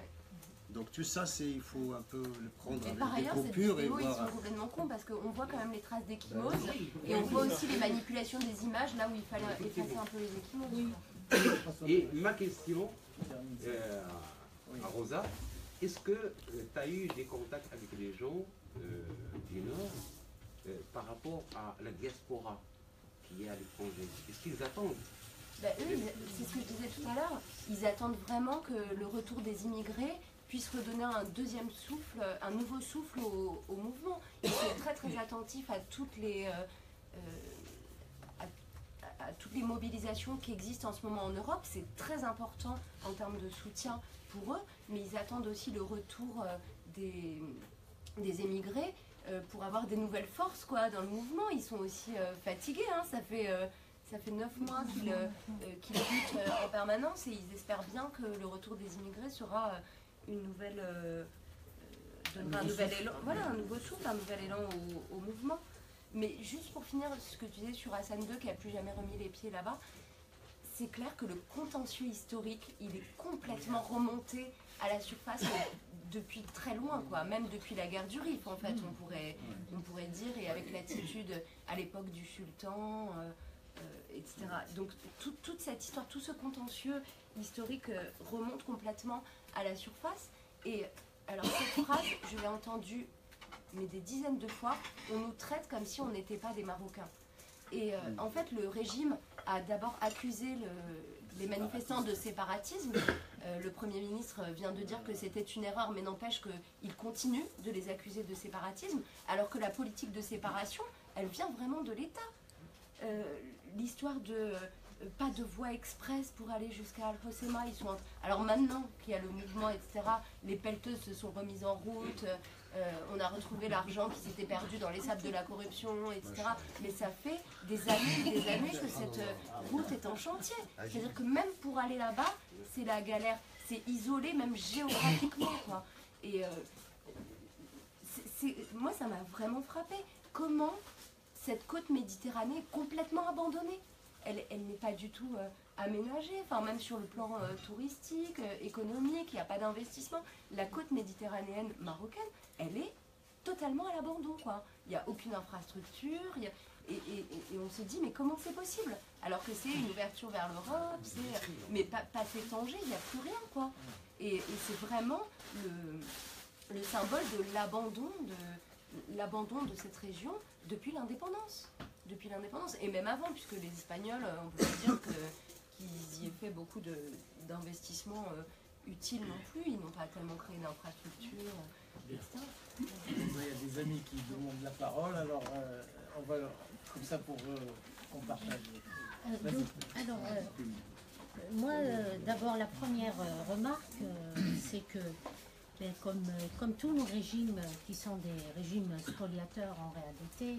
Donc tout ça, il faut un peu le prendre et par avec des ailleurs, coupures et vidéos, ils voir. sont complètement cons parce qu'on voit quand même les traces d'échymoses et on voit aussi les manipulations des images là où il fallait effacer un peu les échymoses. Et ma question à Rosa, est-ce que tu as eu des contacts avec les gens du Nord par rapport à la diaspora qui est à l'étranger? Est-ce qu'ils attendent? Eux, c'est ce que je disais tout à l'heure, ils attendent vraiment que le retour des immigrés puisse redonner un deuxième souffle, un nouveau souffle au mouvement. Ils sont très très attentifs à toutes les mobilisations qui existent en ce moment en Europe. C'est très important en termes de soutien pour eux, mais ils attendent aussi le retour des émigrés pour avoir des nouvelles forces quoi, dans le mouvement. Ils sont aussi fatigués, hein. Ça fait 9 mois qu'ils luttent en permanence et ils espèrent bien que le retour des immigrés sera une nouvelle, donnera un nouvel élan, voilà, un nouveau souffle, un nouvel élan au mouvement. Mais juste pour finir, ce que tu disais sur Hassan II qui n'a plus jamais remis les pieds là-bas, c'est clair que le contentieux historique, il est complètement remonté à la surface depuis très loin, quoi. Même depuis la guerre du Rif, en fait, on pourrait dire, et avec l'attitude à l'époque du sultan, etc. Donc toute cette histoire, tout ce contentieux historique remonte complètement à la surface. Et alors cette phrase, je l'ai entendue mais des dizaines de fois, on nous traite comme si on n'était pas des Marocains. Et en fait, le régime a d'abord accusé les manifestants de séparatisme. Le Premier ministre vient de dire que c'était une erreur, mais n'empêche qu'il continue de les accuser de séparatisme, alors que la politique de séparation, elle vient vraiment de l'État. L'histoire de pas de voie express pour aller jusqu'à Al-Hoceima, alors maintenant qu'il y a le mouvement, etc., les pelleteuses se sont remises en route, on a retrouvé l'argent qui s'était perdu dans les sables de la corruption, etc. Mais ça fait des années que cette route est en chantier. C'est-à-dire que même pour aller là-bas, c'est la galère, c'est isolé même géographiquement, quoi. Et moi, ça m'a vraiment frappé. Comment cette côte méditerranée est complètement abandonnée. Elle n'est pas du tout aménagée, enfin, même sur le plan touristique, économique, il n'y a pas d'investissement. La côte méditerranéenne marocaine, elle est totalement à l'abandon, quoi. Il n'y a aucune infrastructure, et on se dit, mais comment c'est possible? Alors que c'est une ouverture vers l'Europe, mais passé Tanger, il n'y a plus rien, quoi. Et c'est vraiment le symbole de l'abandon de cette région depuis l'indépendance. Et même avant, puisque les Espagnols, on peut pas dire qu'ils y aient fait beaucoup d'investissements utiles non plus. Ils n'ont pas tellement créé d'infrastructures, etc. Il y a des amis qui demandent la parole, alors on va comme ça pour qu'on partage. Moi, d'abord, la première remarque, c'est que comme tous nos régimes qui sont des régimes spoliateurs en réalité,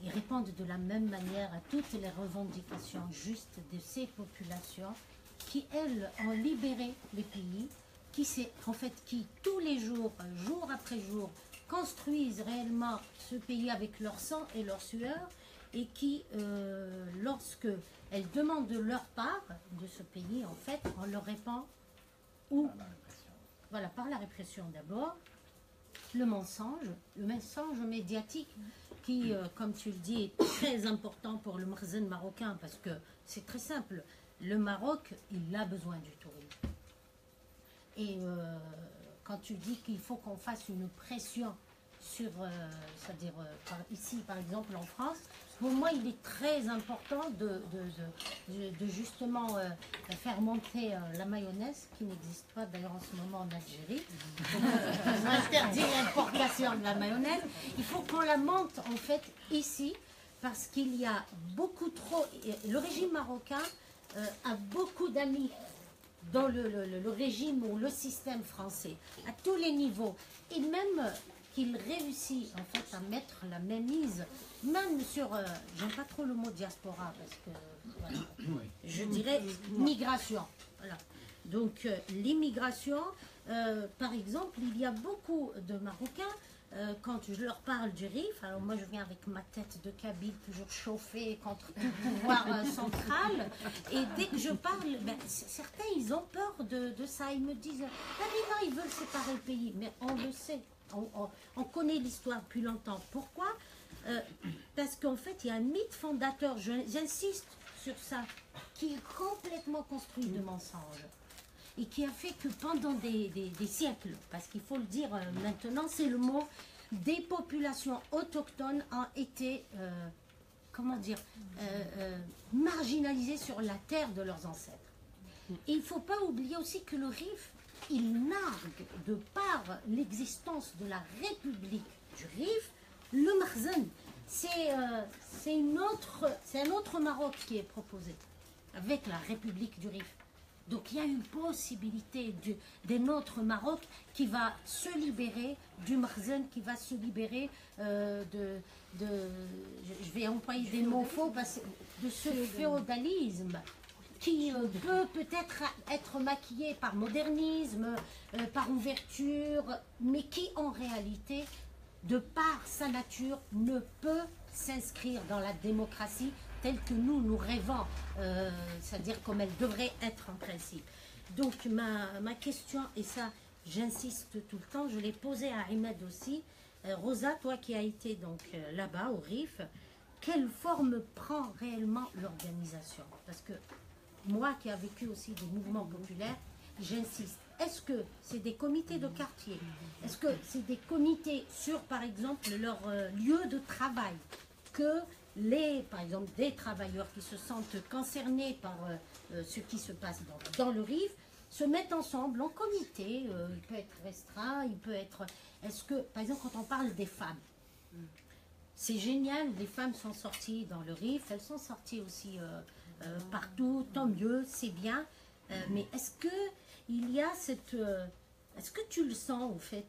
ils répondent de la même manière à toutes les revendications justes de ces populations qui, elles, ont libéré les pays, qui tous les jours, jour après jour, construisent réellement ce pays avec leur sang et leur sueur, et qui, lorsque elles demandent leur part de ce pays, en fait, on leur répond voilà, par la répression d'abord, le mensonge médiatique qui, comme tu le dis, est très important pour le makhzen marocain, parce que c'est très simple, le Maroc, il a besoin du tourisme. Et quand tu dis qu'il faut qu'on fasse une pression sur, c'est-à-dire ici par exemple en France, pour moi il est très important de justement faire monter la mayonnaise, qui n'existe pas d'ailleurs en ce moment en Algérie. On interdit l'importation de la mayonnaise. Il faut qu'on la monte en fait ici, parce qu'il y a beaucoup trop, le régime marocain a beaucoup d'amis dans le régime ou le système français, à tous les niveaux, et même qu'il réussit en fait à mettre la mainmise, même sur, j'aime pas trop le mot diaspora, parce que, voilà, je dirais migration. Voilà. Donc l'immigration, par exemple, il y a beaucoup de Marocains quand je leur parle du RIF, alors moi je viens avec ma tête de Kabyle toujours chauffée contre tout pouvoir central, et dès que je parle, certains ils ont peur de ça, ils me disent non, ils veulent séparer le pays, mais on le sait, on connaît l'histoire depuis longtemps. Pourquoi? Parce qu'en fait il y a un mythe fondateur, j'insiste sur ça, qui est complètement construit de mensonges. Et qui a fait que pendant des siècles, parce qu'il faut le dire maintenant, c'est le mot, des populations autochtones ont été, marginalisées sur la terre de leurs ancêtres. Et il ne faut pas oublier aussi que le RIF, il nargue de par l'existence de la République du RIF, le Makhzen. C'est un autre Maroc qui est proposé, avec la République du RIF. Donc il y a une possibilité d'un autre Maroc qui va se libérer du Makhzen, qui va se libérer je vais employer des mots faux, de ce féodalisme qui peut peut-être être maquillé par modernisme, par ouverture, mais qui en réalité, de par sa nature, ne peut s'inscrire dans la démocratie telle que nous rêvons, c'est-à-dire comme elle devrait être en principe. Donc ma question, et ça j'insiste tout le temps, je l'ai posée à Ahmed aussi, Rosa, toi qui as été donc là-bas au RIF, quelle forme prend réellement l'organisation? Parce que moi qui ai vécu aussi des mouvements populaires, j'insiste, est-ce que c'est des comités de quartier? Est-ce que c'est des comités sur par exemple leur lieu de travail, que par exemple, des travailleurs qui se sentent concernés par ce qui se passe dans le RIF, se mettent ensemble en comité, il peut être restreint, il peut être... Est-ce que, par exemple, quand on parle des femmes, c'est génial, les femmes sont sorties dans le RIF, elles sont sorties aussi partout, tant mieux, c'est bien, mais est-ce qu'il y a cette... Est-ce que tu le sens, au fait,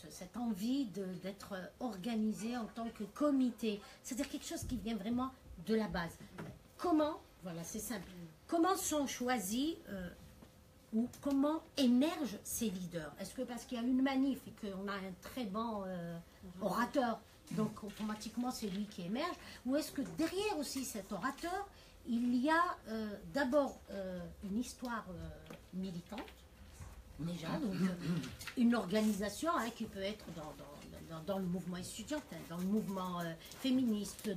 cette envie d'être organisé en tant que comité? C'est-à-dire quelque chose qui vient vraiment de la base. Comment, voilà, c'est simple, comment sont choisis ou comment émergent ces leaders? Est-ce que parce qu'il y a une manif et qu'on a un très bon orateur, donc automatiquement c'est lui qui émerge? Ou est-ce que derrière aussi cet orateur, il y a d'abord une histoire militante, déjà, donc une organisation qui peut être dans le mouvement étudiant, dans le mouvement féministe,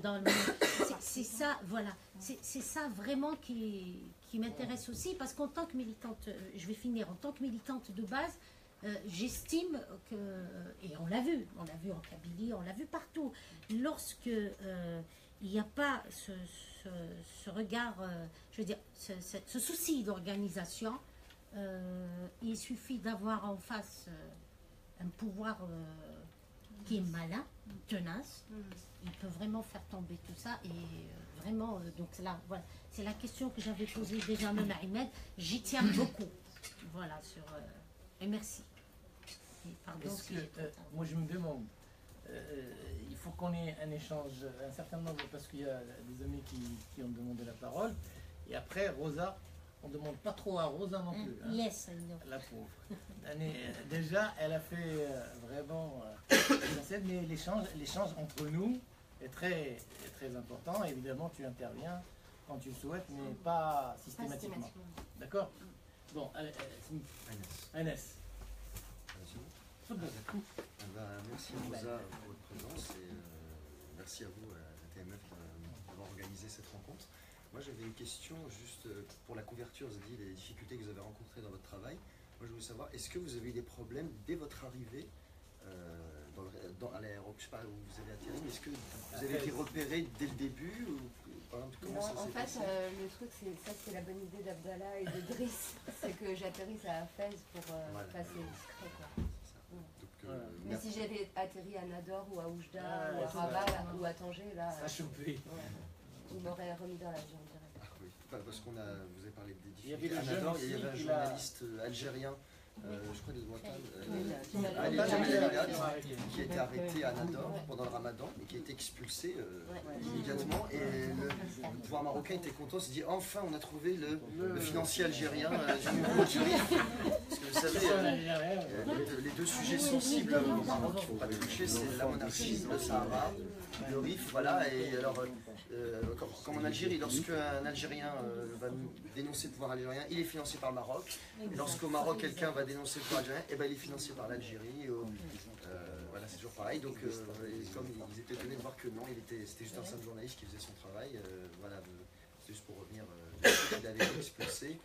c'est ça, voilà, c'est ça vraiment qui m'intéresse aussi, parce qu'en tant que militante, je vais finir, en tant que militante de base, j'estime que, et on l'a vu en Kabylie, on l'a vu partout, lorsque il n'y a pas ce regard, je veux dire, ce souci d'organisation, il suffit d'avoir en face un pouvoir qui est malin, tenace, il peut vraiment faire tomber tout ça, et vraiment, donc là, voilà, c'est la question que j'avais posée déjà même à Ahmed, j'y tiens beaucoup, voilà, et merci. Et pardon si moi je me demande, il faut qu'on ait un échange, un certain nombre, parce qu'il y a des amis qui ont demandé la parole, et après Rosa, on ne demande pas trop à Rosa non plus. Hein. Yes, la pauvre. Déjà, elle a fait vraiment... mais l'échange entre nous est très, très important. Évidemment, tu interviens quand tu le souhaites, mais pas systématiquement. D'accord? Bon, Agnès. Merci Rosa pour votre présence et merci à vous, à la TMF, d'avoir organisé cette rencontre. Moi j'avais une question juste pour la couverture, vous avez dit les difficultés que vous avez rencontrées dans votre travail. Moi je voulais savoir, est-ce que vous avez eu des problèmes dès votre arrivée à l'aéroport, je ne sais pas où vous avez atterri, mais est-ce que vous avez été repéré dès le début ou, par exemple, comment ça s'est passé? Le truc, c'est la bonne idée d'Abdallah et de Driss, c'est que j'atterrisse à Fès pour passer discret, quoi. Mais si j'avais atterri à Nador ou à Oujda ou à Rabat ou à Tanger, là, il m'aurait remis dans l'avion direct. Ah oui, parce vous avez parlé des difficultés à Nador, il y avait un journaliste algérien je crois qui a été arrêté à Nador pendant le Ramadan et qui a été expulsé immédiatement. Et le pouvoir marocain était content, s'est dit enfin on a trouvé le financier algérien du nouveau Rif. Parce que vous savez, les deux sujets sensibles au Maroc qu'il ne faut pas toucher, c'est la monarchie, le Sahara, le Rif, voilà. Et alors, comme en Algérie, lorsque un Algérien va dénoncer le pouvoir algérien, il est financé par le Maroc. Et lorsqu'au Maroc, quelqu'un va dénoncer le pouvoir algérien, et ben, il est financé par l'Algérie. Voilà, c'est toujours pareil. Donc, comme ils étaient étonnés de voir que non, c'était juste un simple journaliste qui faisait son travail. Voilà, c'est juste pour revenir, il avait été expulsé,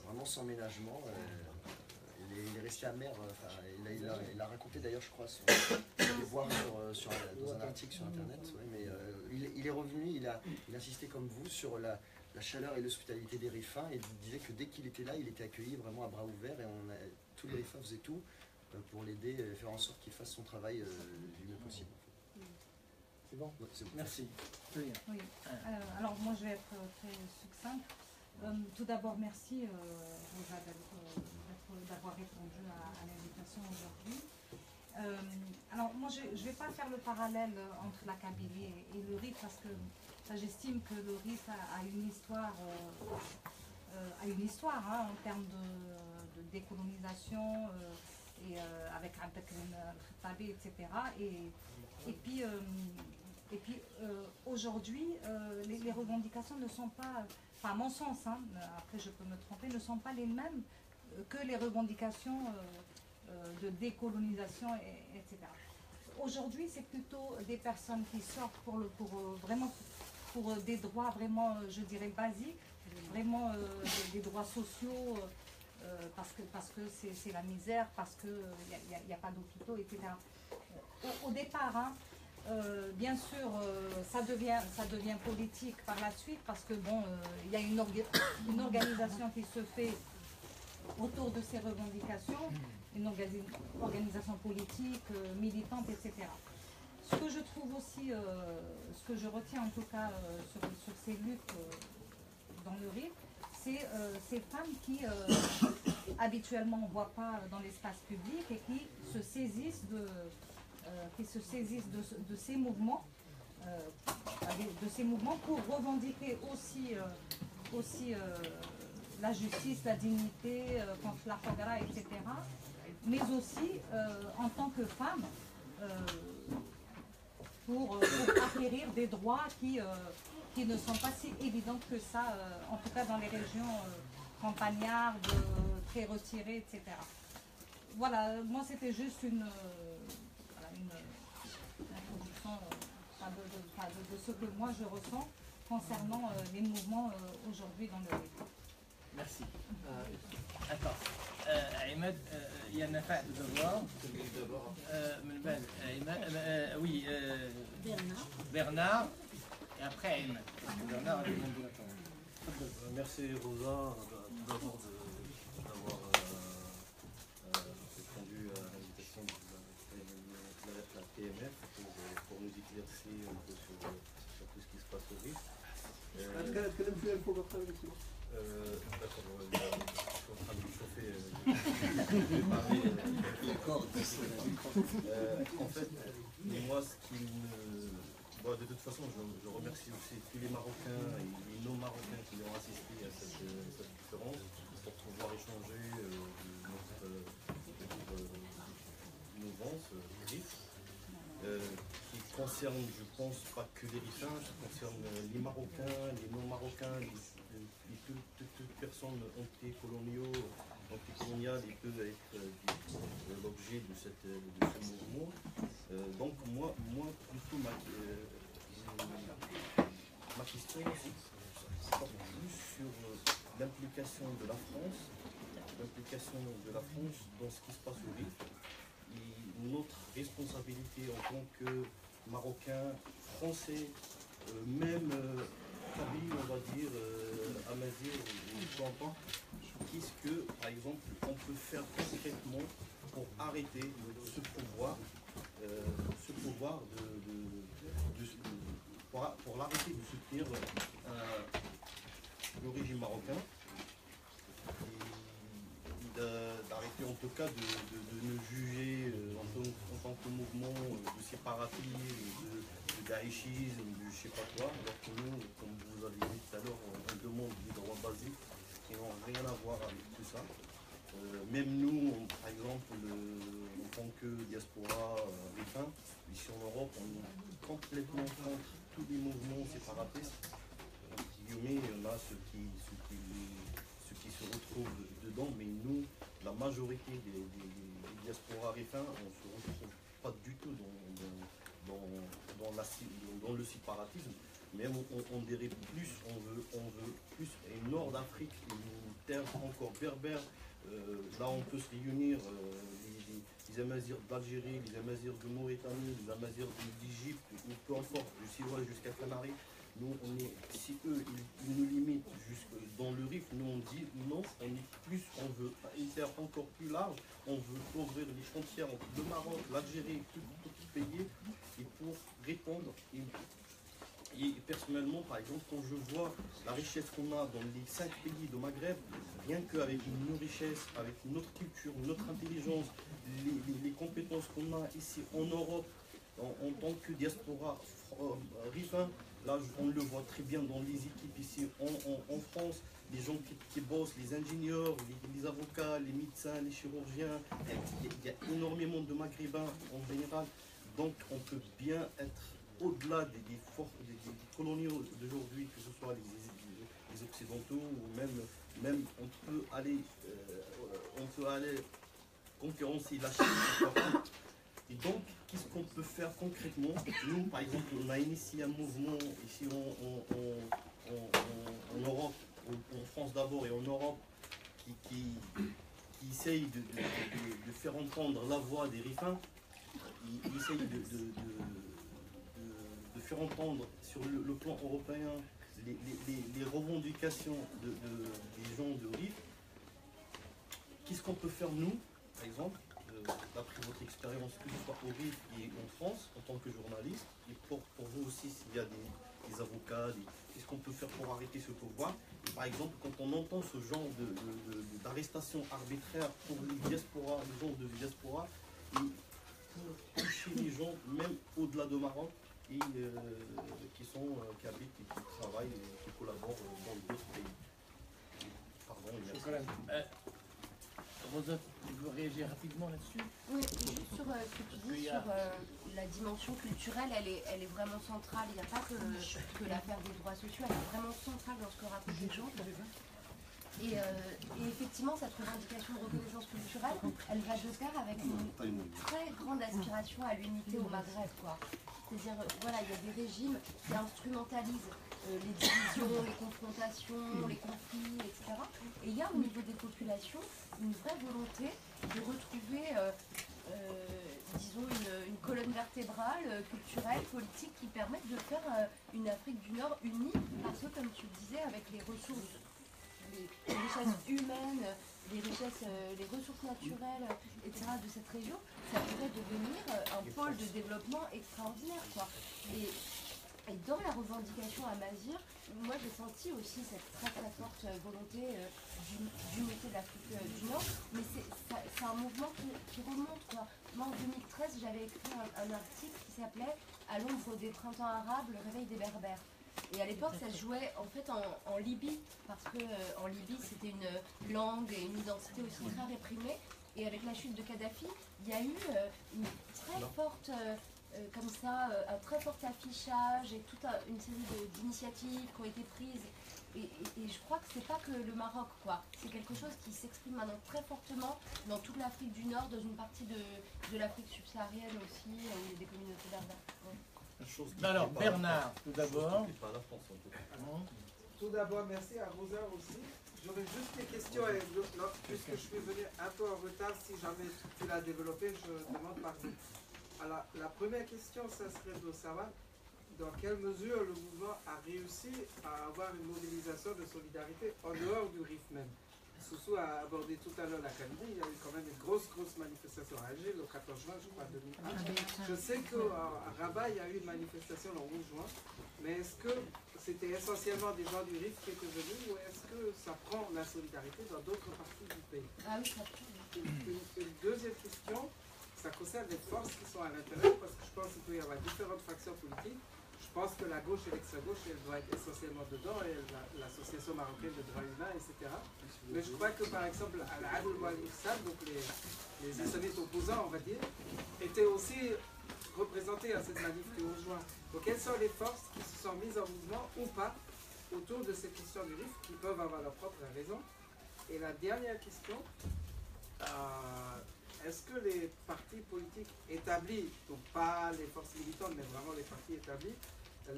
vraiment sans ménagement. Il est resté amer, il a raconté d'ailleurs, je crois, dans un article sur internet, ouais, mais il est revenu, il a insisté comme vous sur la chaleur et l'hospitalité des Rifins, et il disait que dès qu'il était là, il était accueilli vraiment à bras ouverts, et tous les Rifins faisaient tout pour l'aider, faire en sorte qu'il fasse son travail du mieux possible. C'est bon, ouais, bon. Merci. Oui. Alors moi je vais être très succincte. Tout d'abord, merci Rosa d'avoir répondu à l'invitation aujourd'hui. Alors moi je ne vais pas faire le parallèle entre la Kabylie et le Rif parce que j'estime que le Rif a une histoire, hein, en termes de décolonisation et avec Abdelkrim al-Khattabi, etc. Et puis aujourd'hui, les revendications ne sont pas, enfin à mon sens, hein, après je peux me tromper, ne sont pas les mêmes que les revendications de décolonisation, etc. Aujourd'hui, c'est plutôt des personnes qui sortent pour des droits vraiment, je dirais, basiques, vraiment des droits sociaux, parce que c'est la misère, parce qu'il n'y a pas d'hôpitaux, etc. Au départ, hein, bien sûr, ça devient politique par la suite, parce que bon, il y a une organisation qui se fait autour de ces revendications, une organisation politique, militante, etc. Ce que je trouve aussi, ce que je retiens en tout cas sur ces luttes dans le Rif, c'est ces femmes qui habituellement on ne voit pas dans l'espace public et qui se saisissent de ces mouvements, pour revendiquer aussi la justice, la dignité contre la fagara, etc. Mais aussi en tant que femme pour acquérir des droits qui ne sont pas si évidents que ça, en tout cas dans les régions campagnardes, très retirées, etc. Voilà, moi c'était juste une introduction de ce que moi je ressens concernant les mouvements aujourd'hui dans le Rif. Merci. Attends, Ahmed, il y a Nafa de devoir. Oui, Bernard. Et après Ahmed. Bernard a demandé la parole. Merci Rosa d'abord d'avoir répondu à l'invitation de la TMF pour nous éclaircir un peu sur tout ce qui se passe au Rif. D'accord, je suis en train de me chauffer. En fait, moi, de toute façon, je remercie aussi tous les Marocains et les non-Marocains qui ont assisté à cette conférence pour pouvoir échanger notre mouvance, Rif, qui concerne, je pense, pas que les Rifins, ça concerne les Marocains, les non-Marocains, toutes personnes anticoloniales et peuvent être l'objet de ce mouvement. Donc moi plutôt ma question porte plus sur l'implication de la France dans ce qui se passe au Rif et notre responsabilité en tant que Marocains, Français, même Kabyle, on va dire, Amazigh ou peu importe, qu'est-ce que, par exemple, on peut faire concrètement pour arrêter ce pouvoir pour l'arrêter de soutenir le régime marocain et d'arrêter en tout cas de nous juger en tant que mouvement de séparatisme, de daïchisme, de je sais pas quoi, alors que nous, comme vous avez dit tout à l'heure, on demande des droits basiques qui n'ont rien à voir avec tout ça. Même nous, par exemple, en tant que diaspora ricain, ici en Europe, on est complètement contre tous les mouvements séparatistes. Il y en a ceux qui se retrouvent dedans, mais nous, la majorité des diasporas ricains, on ne se retrouve pas du tout dans le séparatisme. Même on dirait plus, on veut plus un nord d'Afrique, une terre encore berbère. Là, on peut se réunir, les Amazirs d'Algérie, les Amazirs de Mauritanie, les Amazirs d'Égypte, ou peu importe, jusqu'à Canaries. Nous, si eux, ils nous limitent jusque dans le Rif, nous on dit non, on veut une terre encore plus large, on veut ouvrir les frontières entre le Maroc, l'Algérie, tout pays, et pour répondre. Et personnellement, par exemple, quand je vois la richesse qu'on a dans les 5 pays de Maghreb, rien qu'avec nos richesses, avec notre culture, notre intelligence, les compétences qu'on a ici en Europe, en tant que diaspora ricain, là on le voit très bien dans les équipes ici en France, les gens qui bossent, les ingénieurs, les avocats, les médecins, les chirurgiens, il y a énormément de Maghrébins en général, donc on peut bien être au-delà des coloniaux d'aujourd'hui, que ce soit les occidentaux ou même on peut aller concurrencer la Chine. Et donc, qu'est-ce qu'on peut faire concrètement? Nous, par exemple, on a initié un mouvement ici en Europe, en France d'abord et en Europe, qui essaye de faire entendre la voix des ricains. Il essaye de faire entendre sur le plan européen les revendications des gens de RIF. Qu'est-ce qu'on peut faire nous, par exemple, d'après votre expérience, que ce soit au RIF et en France, en tant que journaliste, et pour vous aussi, s'il y a des avocats, qu'est-ce qu'on peut faire pour arrêter ce pouvoir? Et par exemple, quand on entend ce genre d'arrestation arbitraire pour les diasporas, les gens de diaspora, et pour toucher les gens, même au-delà de Maroc, et qui habitent et qui travaillent et qui collaborent dans d'autres pays. Pardon, Rosa, tu veux réagir rapidement là-dessus? Oui, juste sur ce que tu dis sur la dimension culturelle, elle est vraiment centrale. Il n'y a pas que l'affaire des droits sociaux, elle est vraiment centrale dans ce que racontent les gens. Et effectivement, cette revendication de reconnaissance culturelle, elle va de pair avec une très grande aspiration à l'unité au Maghreb, quoi. C'est-à-dire, voilà, il y a des régimes qui instrumentalisent les divisions, les confrontations, les conflits, etc. Et il y a au niveau des populations une vraie volonté de retrouver, disons, une colonne vertébrale, culturelle, politique, qui permette de faire une Afrique du Nord unie, parce que, comme tu le disais, avec les ressources, les richesses humaines, les ressources naturelles, etc. de cette région, ça pourrait devenir un pôle de développement extraordinaire, quoi. Et dans la revendication amazigh, moi j'ai senti aussi cette très très forte volonté d'unité de l'Afrique du Nord, mais c'est un mouvement qui remonte, quoi. Moi en 2013 j'avais écrit un article qui s'appelait « À l'ombre des printemps arabes, le réveil des Berbères ». Et à l'époque, ça se jouait en fait en Libye, parce que en Libye, c'était une langue et une identité aussi très réprimée. Et avec la chute de Kadhafi, il y a eu une très forte, comme ça, un très fort affichage et toute une série d'initiatives qui ont été prises. Et je crois que c'est pas que le Maroc, quoi. C'est quelque chose qui s'exprime maintenant très fortement dans toute l'Afrique du Nord, dans une partie de l'Afrique subsaharienne aussi, où il y a des communautés berbères. Ouais. Alors, Bernard, tout d'abord. Tout d'abord, merci à Rosa aussi. J'aurais juste des questions, et puisque je suis venu un peu en retard, si jamais tu l'as développé, je demande pardon. Alors, la première question, ça serait de savoir dans quelle mesure le mouvement a réussi à avoir une mobilisation de solidarité en dehors du RIF même. Soussou a abordé tout à l'heure la Canada, il y a eu quand même une grosse manifestation à Alger le 14 juin, je crois, 2001. Je sais qu'à Rabat, il y a eu une manifestation le 11 juin, mais est-ce que c'était essentiellement des gens du RIF qui étaient venus ou est-ce que ça prend la solidarité dans d'autres parties du pays? Ah oui, ça prend. Une deuxième question, ça concerne les forces qui sont à l'intérieur, parce que je pense qu'il peut y avoir différentes factions politiques. Je pense que la gauche et l'extrême-gauche, elle doit être essentiellement dedans, et l'association marocaine de droits humains, etc. Mais je crois que par exemple, Al-Adl wal-Ihsan, donc les islamistes opposants, on va dire, étaient aussi représentés à cette manif du 11 juin. Donc quelles sont les forces qui se sont mises en mouvement ou pas autour de cette question du RIF, qui peuvent avoir leur propre raison? Et la dernière question, est-ce que les partis politiques établis, donc pas les forces militantes, mais vraiment les partis établis,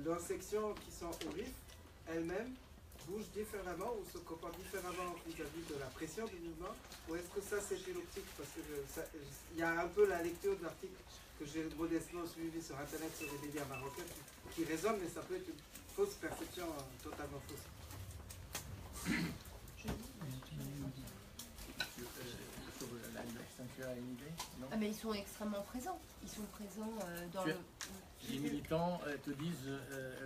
leurs sections qui sont au RIF, elles-mêmes, bougent différemment ou se comportent différemment vis-à-vis de la pression du mouvement? Ou est-ce que ça c'est une optique? Parce que il y a un peu la lecture de l'article que j'ai modestement suivi sur Internet sur les médias marocains qui résonne, mais ça peut être une fausse perception totalement fausse. Tu as une idée? Non. Ah, mais ils sont extrêmement présents. Ils sont présents dans le... Les militants te disent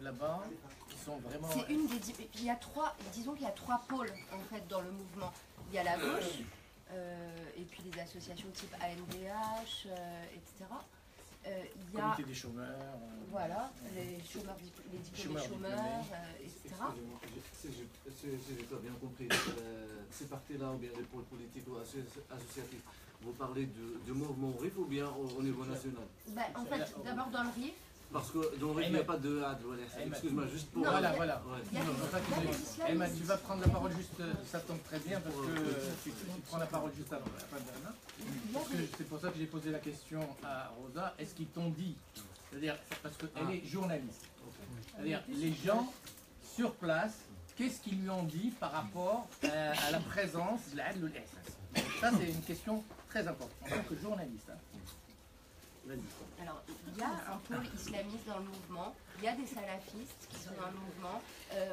là-bas qu'ils sont vraiment... C'est une des... Il y a trois... Disons qu'il y a trois pôles, en fait, dans le mouvement. Il y a la gauche, et puis les associations type ANDH, etc. Il y a... Comité des chômeurs. Voilà, les chômeurs, les diplômés chômeurs, etc. Si j'ai pas bien compris, ces partis-là, ou bien les pôles politiques ou associatifs, vous parlez de mouvement RIF ou bien au niveau national? Ben, en fait, d'abord dans le RIF. Parce que dans le RIF, il n'y a pas de Adl. Excuse-moi, juste pour... Voilà. Emma, tu vas prendre la parole juste, ça tombe très bien parce que tu prends la parole juste avant. C'est pour ça que j'ai posé la question à Rosa. Est-ce qu'ils t'ont dit, c'est-à-dire, parce qu'elle est journaliste, c'est-à-dire les gens sur place, qu'est-ce qu'ils lui ont dit par rapport à la présence de l'Adl ou l'Ihsan? Ça, c'est une question très importante en tant que journaliste. Alors, il y a un pôle islamiste dans le mouvement, il y a des salafistes qui sont dans le mouvement.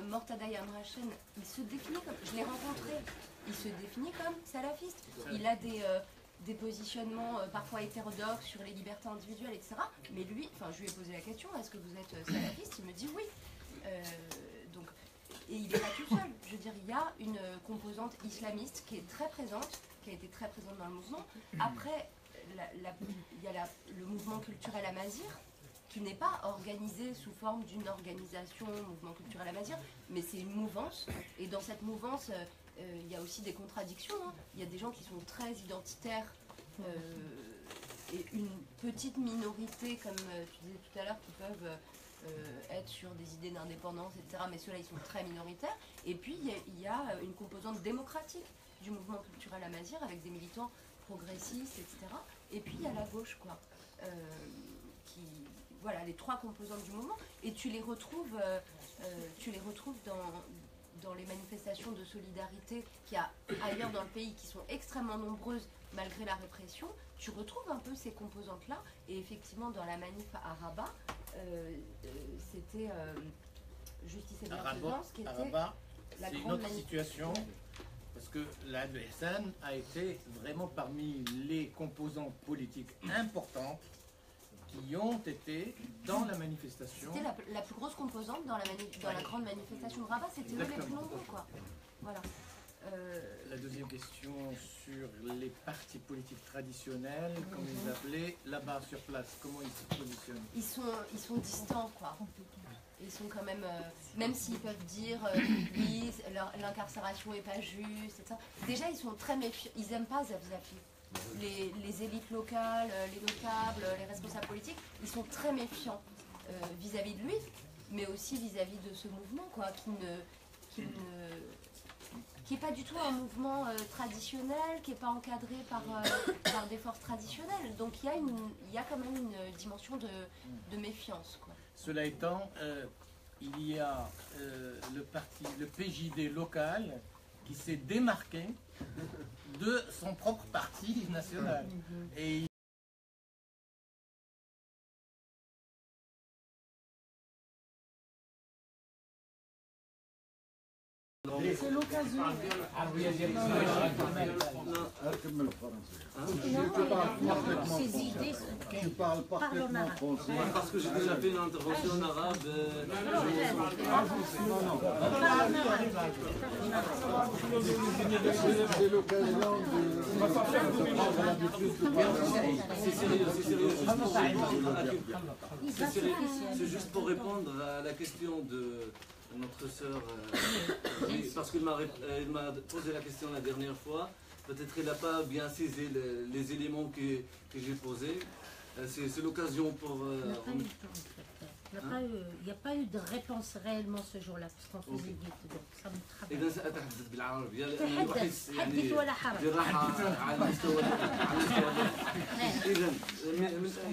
Mortada Yamrachen, il se définit comme, je l'ai rencontré, il se définit comme salafiste. Il a des positionnements parfois hétérodoxes sur les libertés individuelles, etc. Mais lui, enfin, je lui ai posé la question, est-ce que vous êtes salafiste? Il me dit oui. Donc, et il n'est pas tout seul. Je veux dire, il y a une composante islamiste qui est très présente, qui a été très présente dans le mouvement. Après, il y a le mouvement culturel Amazir, qui n'est pas organisé sous forme d'une organisation, mouvement culturel Amazir, mais c'est une mouvance. Et dans cette mouvance, il y a aussi des contradictions. Hein. Il y a des gens qui sont très identitaires et une petite minorité, comme tu disais tout à l'heure, qui peuvent être sur des idées d'indépendance, etc. Mais ceux-là, ils sont très minoritaires. Et puis, il y a une composante démocratique du mouvement culturel Amazir avec des militants progressistes, etc. Et puis, il y a la gauche, quoi. Voilà, les trois composantes du mouvement. Et tu les retrouves dans les manifestations de solidarité qu'il y a ailleurs dans le pays, qui sont extrêmement nombreuses malgré la répression. Tu retrouves un peu ces composantes-là. Et effectivement, dans la manif à Rabat, c'était Justice et Bienfaisance qui était la grande autre situation, parce que l'Adl Ihsan a été vraiment parmi les composantes politiques importantes qui ont été dans la manifestation. C'était la plus grosse composante dans la grande manifestation de Rabat, c'était eux les plus nombreux, quoi. Voilà. La deuxième question sur les partis politiques traditionnels, comme ils appelaient, là-bas sur place, comment ils se positionnent? Ils sont distants, quoi. Ils sont quand même, même s'ils peuvent dire oui, l'incarcération n'est pas juste, etc. Déjà, ils sont très méfiants, ils n'aiment pas Zabzafi. Les élites locales, les notables, les responsables politiques, ils sont très méfiants vis-à-vis de lui, mais aussi vis-à-vis de ce mouvement, quoi, qui n'est pas du tout un mouvement traditionnel, qui n'est pas encadré par des forces traditionnelles. Donc il y a quand même une dimension de méfiance, quoi. Cela étant, il y a le PJD local qui s'est démarqué de son propre parti national. Et c'est local. Tu parles parfaitement français. Parce que j'ai déjà fait une intervention en arabe. C'est l'occasion C'est sérieux, c'est juste pour répondre à la question de notre sœur, parce qu'elle m'a posé la question la dernière fois. Peut-être qu'elle n'a pas bien saisi les éléments que j'ai posés. C'est l'occasion pour... Il n'y a pas eu de réponse réellement ce jour-là, parce qu'on faisait vite, donc ça me travaille. إذا سأتحدث بالعربية لأنه بحس يعني حدث ولا حرج. براحة على المستوى إذا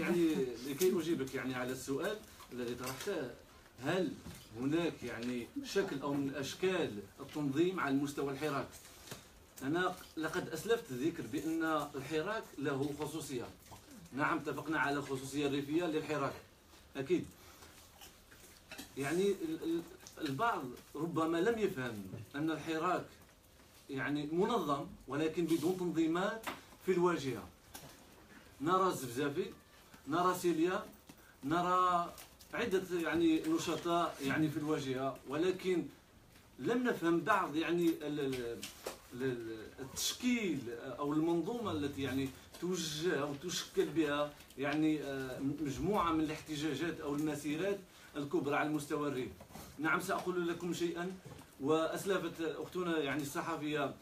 يعني لكي أجيبك يعني على السؤال الذي طرحته، هل هناك يعني شكل أو من أشكال التنظيم على المستوى الحراك؟ أنا لقد أسلفت الذكر بأن الحراك له خصوصية. نعم اتفقنا على الخصوصية الريفية للحراك أكيد. يعني البعض ربما لم يفهم أن الحراك يعني منظم ولكن بدون تنظيمات في الواجهة. نرى الزفزافي، نرى سيليا، نرى عدة يعني نشطاء يعني في الواجهة، ولكن لم نفهم بعض يعني التشكيل أو المنظومة التي يعني توجه أو تشكل بها يعني مجموعة من الاحتجاجات أو المسيرات الكبرى على المستوى الريف. نعم سأقول لكم شيئا، وأسلفت أختنا يعني الصحفية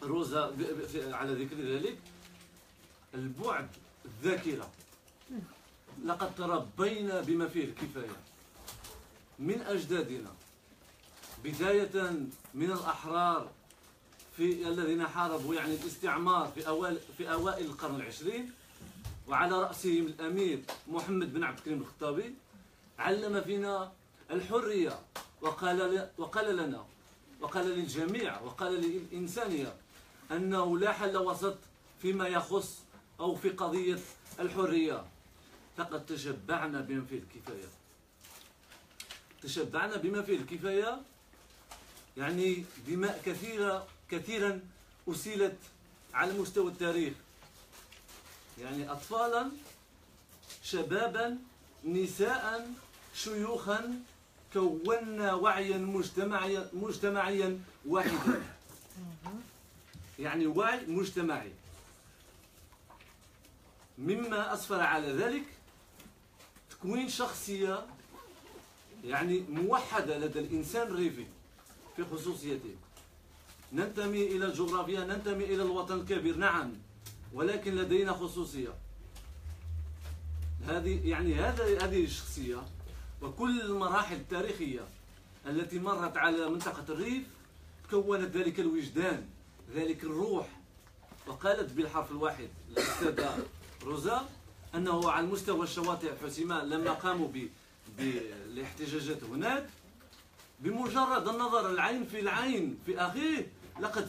روزا على ذكر ذلك، البعد الذاكرة. لقد تربينا بما فيه الكفاية من أجدادنا، بداية من الأحرار في الذين حاربوا يعني الاستعمار في أوائل القرن العشرين، وعلى رأسهم الأمير محمد بن عبد الكريم الخطابي. علم فينا الحرية وقال لنا وقال للجميع وقال للإنسانية أنه لا حل وسط فيما يخص أو في قضية الحرية. لقد تشبعنا بما فيه الكفاية، تشبعنا بما فيه الكفاية، يعني دماء كثيرا أسيلت على مستوى التاريخ، يعني أطفالا، شبابا، نساء، شيوخا، كونا وعيا مجتمعيا واحدا، يعني وعي مجتمعي. مما أسفر على ذلك تكوين شخصية يعني موحدة لدى الإنسان الريفي في خصوصيته. ننتمي إلى الجغرافيا، ننتمي إلى الوطن الكبير، نعم، ولكن لدينا خصوصية. هذه الشخصية وكل المراحل التاريخية التي مرت على منطقة الريف كونت ذلك الوجدان، ذلك الروح. وقالت بالحرف الواحد الأستاذة روزا أنه على مستوى الشواطئ حسيمة لما قاموا بالاحتجاجات هناك، بمجرد النظر العين في العين في أخيه لقد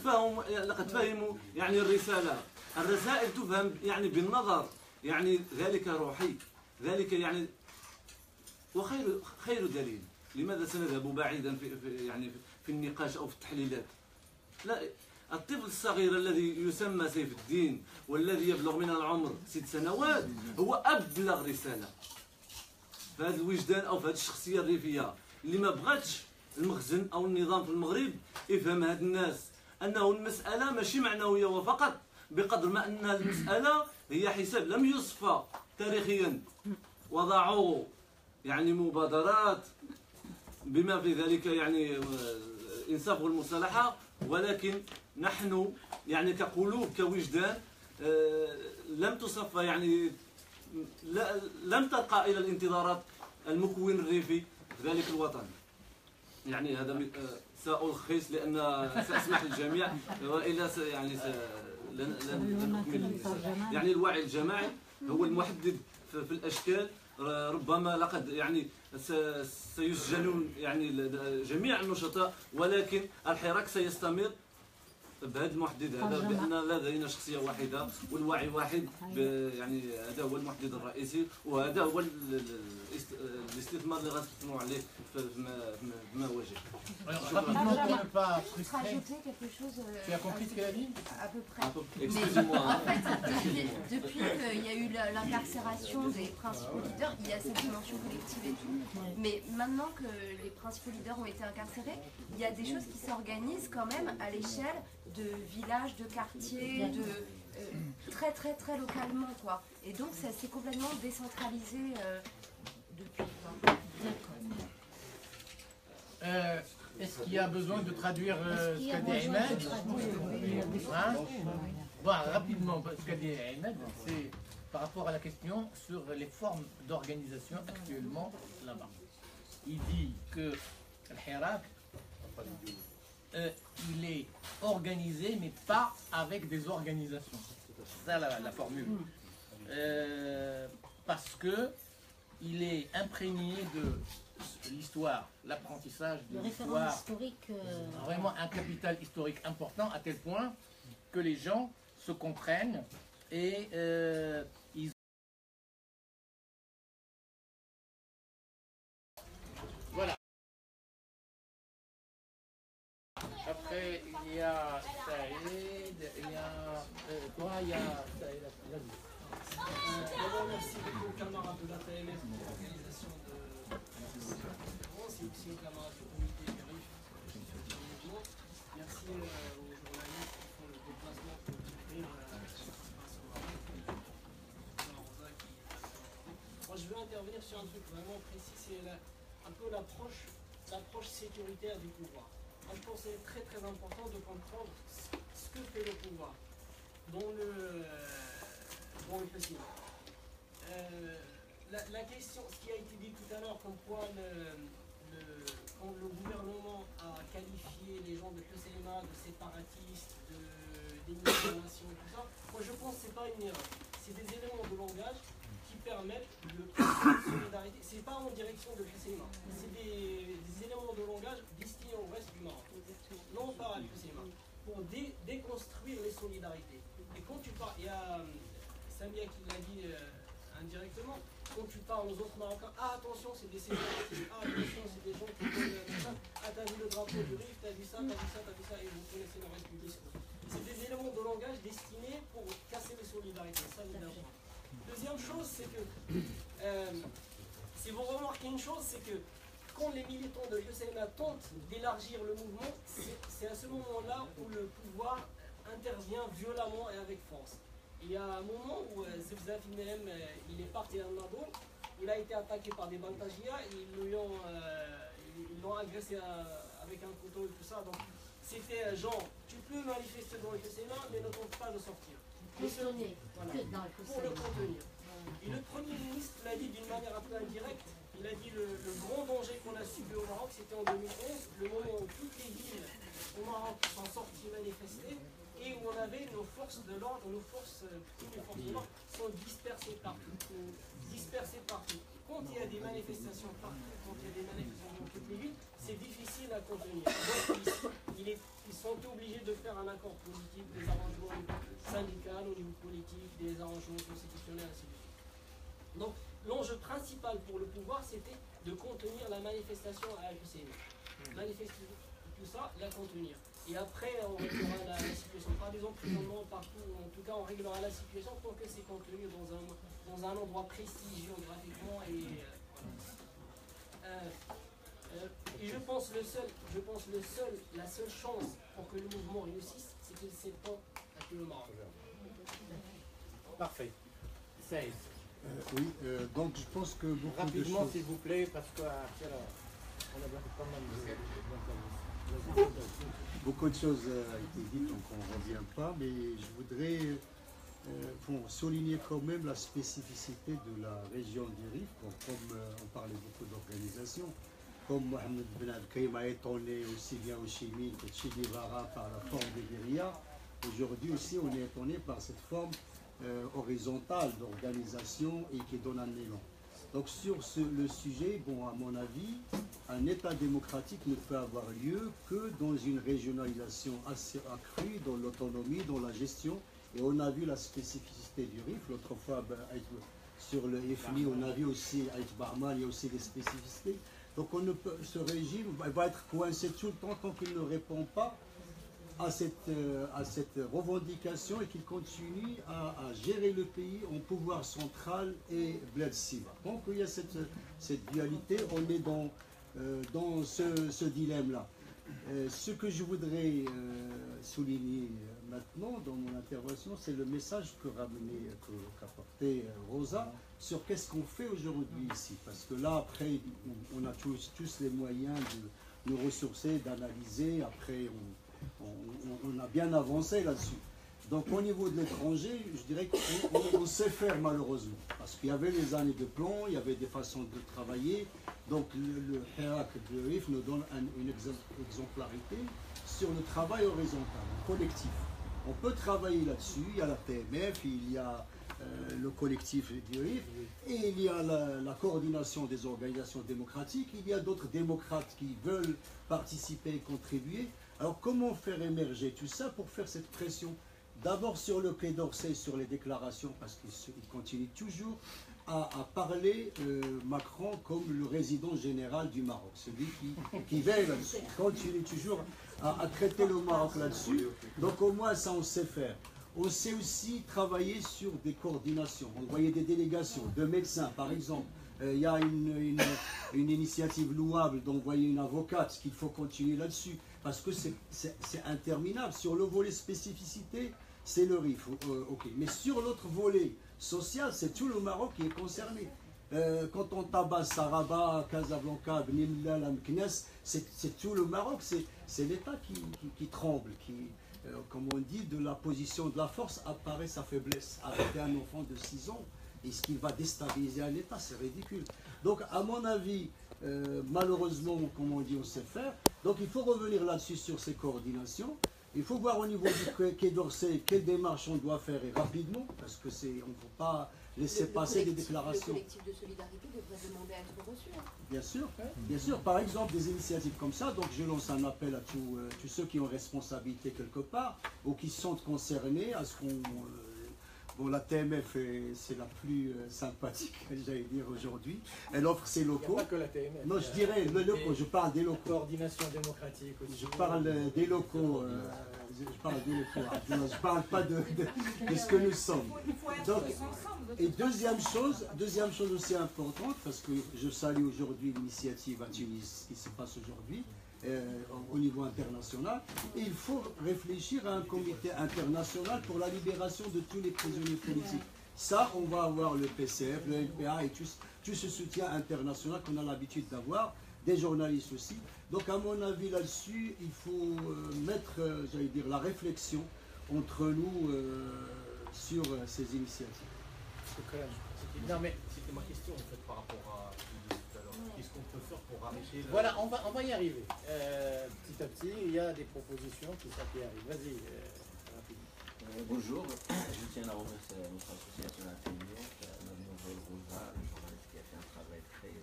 فهموا يعني الرسالة. الرسائل تفهم يعني بالنظر، يعني ذلك روحي، ذلك يعني وخير دليل. لماذا سنذهب بعيدا في النقاش أو في التحليلات؟ لا، الطفل الصغير الذي يسمى سيف الدين والذي يبلغ من العمر 6 سنوات هو أبلغ رسالة في هذا الوجدان أو في هذه الشخصية الريفية اللي ما بغاتش المخزن أو النظام في المغرب يفهم هاد الناس أنه المسألة ماشي معنوية وفقط، بقدر ما أن المسألة هي حساب لم يصفى تاريخيا. وضعوا يعني مبادرات بما في ذلك يعني إنصاف والمصالحة، ولكن نحن يعني كقلوب كوجدان لم تصفى، يعني لم ترقى إلى الانتظارات المكون الريفي في ذلك الوطن. يعني هذا سألخص لأن سأسمح للجميع وإلا لن أكمل. يعني الوعي الجماعي هو المحدد في الأشكال. ربما لقد يعني سيسجنون يعني جميع النشطاء، ولكن الحراك سيستمر بهذا المحدد هذا، بأن لدينا شخصية واحدة والوعي واحد، يعني هذا هو المحدد الرئيسي، وهذا هو الاستثمار اللي غنستثمروا عليه في ما واجه. Rapidement, pour ne pas Juste frustrer. rajouter quelque chose. Tu as compris ce qu'elle a dit? À peu près. Excusez-moi. En fait, depuis qu'il y a eu l'incarcération des principaux leaders, il y a cette dimension collective et tout. Mais maintenant que les principaux leaders ont été incarcérés, il y a des choses qui s'organisent quand même à l'échelle de villages, de quartiers, de très très très localement quoi. Et donc ça s'est complètement décentralisé depuis. Est-ce qu'il y a besoin de traduire ce qu'a dit Ahmed? Hein? Bon, rapidement, ce qu'a dit Ahmed, c'est par rapport à la question sur les formes d'organisation actuellement là-bas. Il dit que le Hirak, il est organisé, mais pas avec des organisations. C'est ça la formule. Parce que il est imprégné de l'histoire, l'apprentissage de l'histoire, vraiment un capital historique important à tel point que les gens se comprennent et ils voilà. Après il y a Saïd, il y a toi, il y a Saïd. D'abord, merci beaucoup aux camarades de la TMF pour l'organisation de cette conférence et aussi aux camarades du comité du RIF qui soutiennent le mouvement. Merci aux journalistes qui font le déplacement pour couvrir ce qui se passe au Maroc. Moi, je veux intervenir sur un truc vraiment précis, c'est un peu l'approche sécuritaire du pouvoir. Moi, je pense que c'est très très important de comprendre ce que fait le pouvoir dans le festival. La question, ce qui a été dit tout à l'heure, comme quoi quand le gouvernement a qualifié les gens de PCMA, de séparatistes, d'émigration, tout ça, moi je pense que ce n'est pas une erreur. C'est des éléments de langage qui permettent de solidarité. Ce n'est pas en direction de PCMA, c'est des éléments de langage destinés au reste du Maroc, non pas à PCMA, pour déconstruire les solidarités. Et quand tu parles, il y a Samia qui l'a dit indirectement, quand tu parles aux autres Marocains, ah attention c'est des séparatistes, ah attention c'est des gens qui veulent ça, ah t'as vu le drapeau du RIF, t'as vu ça, et vous connaissez le reste du discours. C'est des éléments de langage destinés pour casser les solidarités, ça évidemment. Deuxième chose, c'est que, si vous remarquez une chose, c'est que quand les militants de l'UCMA tentent d'élargir le mouvement, c'est à ce moment-là où le pouvoir intervient violemment et avec force. Il y a un moment où Zebzaf même, il est parti à Nado, il a été attaqué par des Bantajia, ils l'ont agressé avec un couteau et tout ça. Donc c'était genre, tu peux manifester dans le PCMA, mais ne tente pas de sortir. Voilà, pour le contenir. Et le Premier ministre l'a dit d'une manière un peu indirecte, il a dit le grand danger qu'on a subi au Maroc, c'était en 2011, le moment où toutes les villes au Maroc sont sorties manifester, et où on avait nos forces de l'ordre, toutes les forces de l'ordre sont dispersées partout. Quand il y a des manifestations partout, quand il y a des manifestations dans toutes les villes, c'est difficile à contenir. Donc ils sont obligés de faire un accord politique, des arrangements syndicaux au niveau politique, des arrangements constitutionnels, ainsi de suite. Donc l'enjeu principal pour le pouvoir, c'était de contenir la manifestation à l'UCM. Manifester tout ça, la contenir. Et après, on réglera la situation. Pas des emprisonnements partout, en tout cas, on réglera la situation tant que c'est contenu dans un endroit précis géographiquement. Et je pense la seule chance pour que le mouvement réussisse, c'est qu'il s'étend à tout le Maroc. Parfait. Saïd. Oui, donc je pense que beaucoup rapidement, de choses... s'il vous plaît, parce qu'on a pas mal de... Beaucoup de choses ont été dites, donc on ne revient pas, mais je voudrais souligner quand même la spécificité de la région du Rif. Bon, comme on parlait beaucoup d'organisation, comme Mohamed Ben Abdelkrim a étonné aussi bien au Chimine que Che Guevara par la forme des guérillas, aujourd'hui aussi on est étonné par cette forme horizontale d'organisation et qui donne un élan. Donc sur le sujet, bon, à mon avis, un État démocratique ne peut avoir lieu que dans une régionalisation assez accrue, dans l'autonomie, dans la gestion. Et on a vu la spécificité du RIF. L'autre fois, sur le FMI, on a vu aussi, avec Barman, il y a aussi des spécificités. Donc ce régime va être coincé tout le temps tant qu'il ne répond pas à cette revendication et qu'il continue à gérer le pays en pouvoir central et bled Siva. Donc il y a cette dualité, on est dans ce dilemme-là. Ce que je voudrais souligner maintenant dans mon intervention, c'est le message qu'a porté Rosa sur qu'est-ce qu'on fait aujourd'hui ici. Parce que là, après, on a tous les moyens de nous ressourcer, d'analyser. Après, on a bien avancé là-dessus. Donc au niveau de l'étranger, je dirais qu'on sait faire malheureusement. Parce qu'il y avait les années de plomb, il y avait des façons de travailler. Donc le Hirak de RIF nous donne une exemplarité sur le travail horizontal, collectif. On peut travailler là-dessus, il y a la TMF, il y a le collectif du RIF, et il y a la coordination des organisations démocratiques, il y a d'autres démocrates qui veulent participer et contribuer. Alors comment faire émerger tout ça pour faire cette pression? D'abord sur le Quai d'Orsay, sur les déclarations, parce qu'il continue toujours à parler Macron comme le résident général du Maroc, celui qui veille là-dessus. Il continue toujours à traiter le Maroc là-dessus. Donc au moins ça on sait faire. On sait aussi travailler sur des coordinations, envoyer des délégations de médecins par exemple. Il y a une initiative louable d'envoyer une avocate, qu'il faut continuer là-dessus, parce que c'est interminable. Sur le volet spécificité, c'est le RIF, ok. Mais sur l'autre volet social, c'est tout le Maroc qui est concerné. Quand on tabasse à Rabat, Casablanca, Bnimla, Meknès, c'est tout le Maroc, c'est l'État qui tremble, comme on dit, de la position de la force apparaît sa faiblesse. Arrêter un enfant de 6 ans, est-ce qu'il va déstabiliser un État? C'est ridicule. Donc, à mon avis, malheureusement, comme on dit, on sait faire. Donc, il faut revenir là-dessus sur ces coordinations. Il faut voir au niveau du Quai d'Orsay quelle démarche on doit faire et rapidement, parce que on ne peut pas laisser passer des déclarations. Le collectif de solidarité devrait demander à être reçu. Bien sûr, bien sûr. Par exemple, des initiatives comme ça, donc je lance un appel à tous ceux qui ont responsabilité quelque part, ou qui sont concernés, à ce qu'on... Bon, la TMF, c'est la plus sympathique, j'allais dire, aujourd'hui. Elle offre ses locaux. Il n'y a pas que la TMF. Non, je dirais les locaux, je parle des locaux. Coordination démocratique aussi. Je parle des locaux. Je parle pas de ce que nous sommes. Donc, et deuxième chose aussi importante, parce que je salue aujourd'hui l'initiative à Tunis qui se passe aujourd'hui, au niveau international, il faut réfléchir à un comité international pour la libération de tous les prisonniers politiques. Ça, on va avoir le PCF, le LPA et tout ce soutien international qu'on a l'habitude d'avoir, des journalistes aussi. Donc à mon avis là-dessus, il faut mettre, j'allais dire, la réflexion entre nous sur ces initiatives. Non mais c'était ma question en fait par rapport à tout à l'heure. Qu'est-ce qu'on peut faire pour arrêter le... Voilà, on va y arriver. Petit à petit, il y a des propositions qui arrivent. Vas-y, rapidement. Bonjour, je tiens à remercier notre association Infiniment, la nouvelle Rosa, le journaliste qui a fait un travail très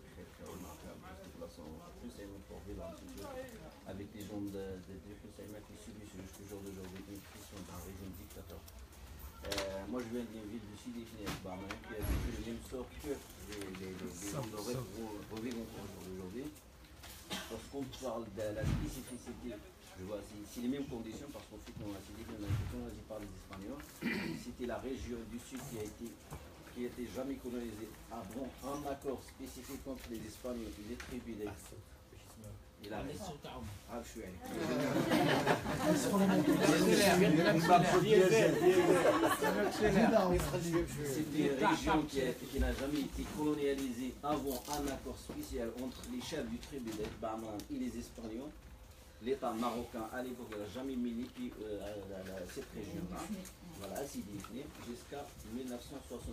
remarquable de toute façon plus et pour vivre un petit peu avec les gens de Hussein qui subissent jusqu'au jour d'aujourd'hui une pression d'un régime dictateur. Moi je viens d'une ville du Sidi qui a vécu le même sort que les gens de RIF revivent encore aujourd'hui. Lorsqu'on parle de la spécificité, je vois c'est les mêmes conditions parce qu'en fait on a été colonisé par les Espagnols. C'était la région du sud qui a été jamais colonisée avant un accord spécifique entre les Espagnols et les tribus des C'était une région qui n'a jamais été colonialisée avant un accord spécial entre les chefs du tribu des Bahman et les Espagnols. L'État marocain à l'époque n'a jamais mis les pieds cette région-là, voilà, jusqu'à 1969.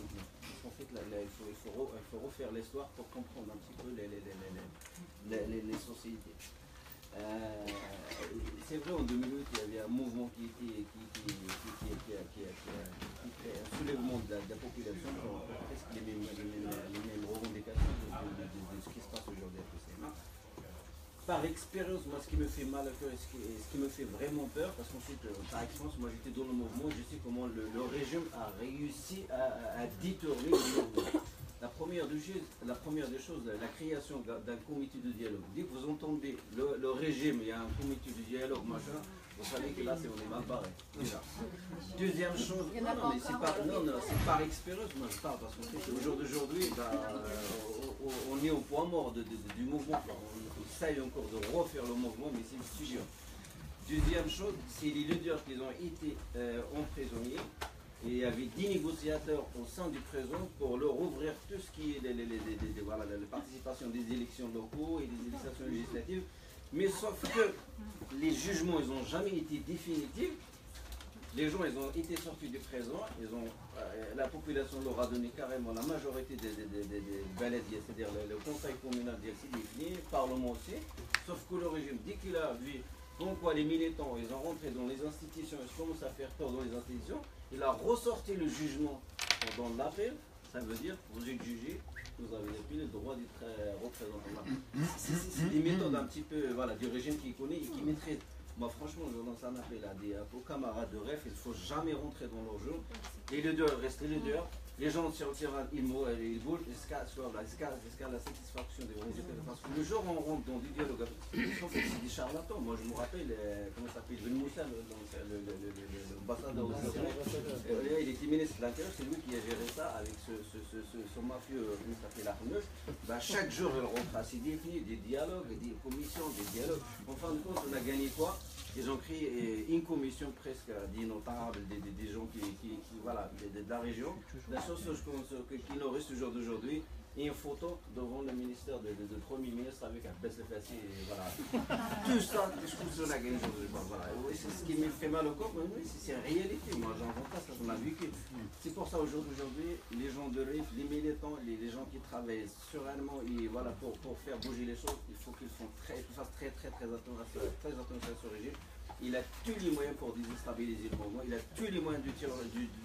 En fait, il faut refaire l'histoire pour comprendre un petit peu les sociétés. C'est vrai, en 2008, il y avait un mouvement qui fait un soulèvement de la population pour presque les mêmes revendications de ce qui se passe aujourd'hui à Hussein. Par expérience, moi, ce qui me fait mal au cœur et ce qui me fait vraiment peur, parce qu'ensuite, par expérience, moi j'étais dans le mouvement, je sais comment le régime a réussi à détourner le mouvement. La première des choses, la création d'un comité de dialogue. Dès que vous entendez le régime, il y a un comité de dialogue, machin, vous savez que là, on est mal barré. Deuxième chose, non, mais c'est par expérience, moi je parle, parce qu'au jour d'aujourd'hui, on est au point mort du mouvement. On essaye encore de refaire le mouvement, mais c'est dur. Deuxième chose, c'est les leaders qui ont été emprisonnés. Et il y avait 10 négociateurs au sein du présent pour leur ouvrir tout ce qui est la participation des élections locaux et des élections législatives. Mais sauf que les jugements, ils n'ont jamais été définitifs. Les gens, ils ont été sortis du présent. La population leur a donné carrément la majorité des baladiers, c'est-à-dire le conseil communal d'Elsi défini, le parlement aussi. Sauf que le régime, dès qu'il a vu pourquoi les militants, ils ont rentré dans les institutions, ils commencent à faire peur dans les institutions, il a ressorti le jugement pendant l'appel. Ça veut dire que vous êtes jugé, vous avez plus le droit d'être représenté. C'est des méthodes un petit peu du régime qui connaît et qui maîtrise. Moi franchement, je lance un appel aux camarades de REF, il ne faut jamais rentrer dans leur jeu. Les leaders restent les leaders. Les gens sur le terrain, ils bougent jusqu'à la satisfaction des résultats. Parce que le jour où on rentre dans du dialogue, c'est des charlatans. Moi je me rappelle, comment ça s'appelle, Ben Moussa, l'ambassadeur au il était ministre de l'Intérieur, c'est lui qui a géré ça avec son mafieux, comment ça s'appelle, Arneus. Chaque jour, il rentre à s'y définir des dialogues, des commissions, des dialogues. En fin de compte, on a gagné quoi? Ils ont créé une commission presque d'innotables, des gens qui de la région. La seule chose qu'il nous reste aujourd'hui, une photo devant le ministère du Premier ministre avec un baisse de fessier. Voilà. Tout ça, je trouve que on a gagné aujourd'hui. Voilà. C'est ce qui me fait mal au corps, mais oui, c'est une réalité. Moi, j'en vois pas ça, on a vécu. C'est pour ça aujourd'hui, les gens de RIF, les militants, les gens qui travaillent sereinement et pour faire bouger les choses, il faut qu'ils fassent très attention à ce régime. Il a tous les moyens pour déstabiliser le mouvement, il a tous les moyens de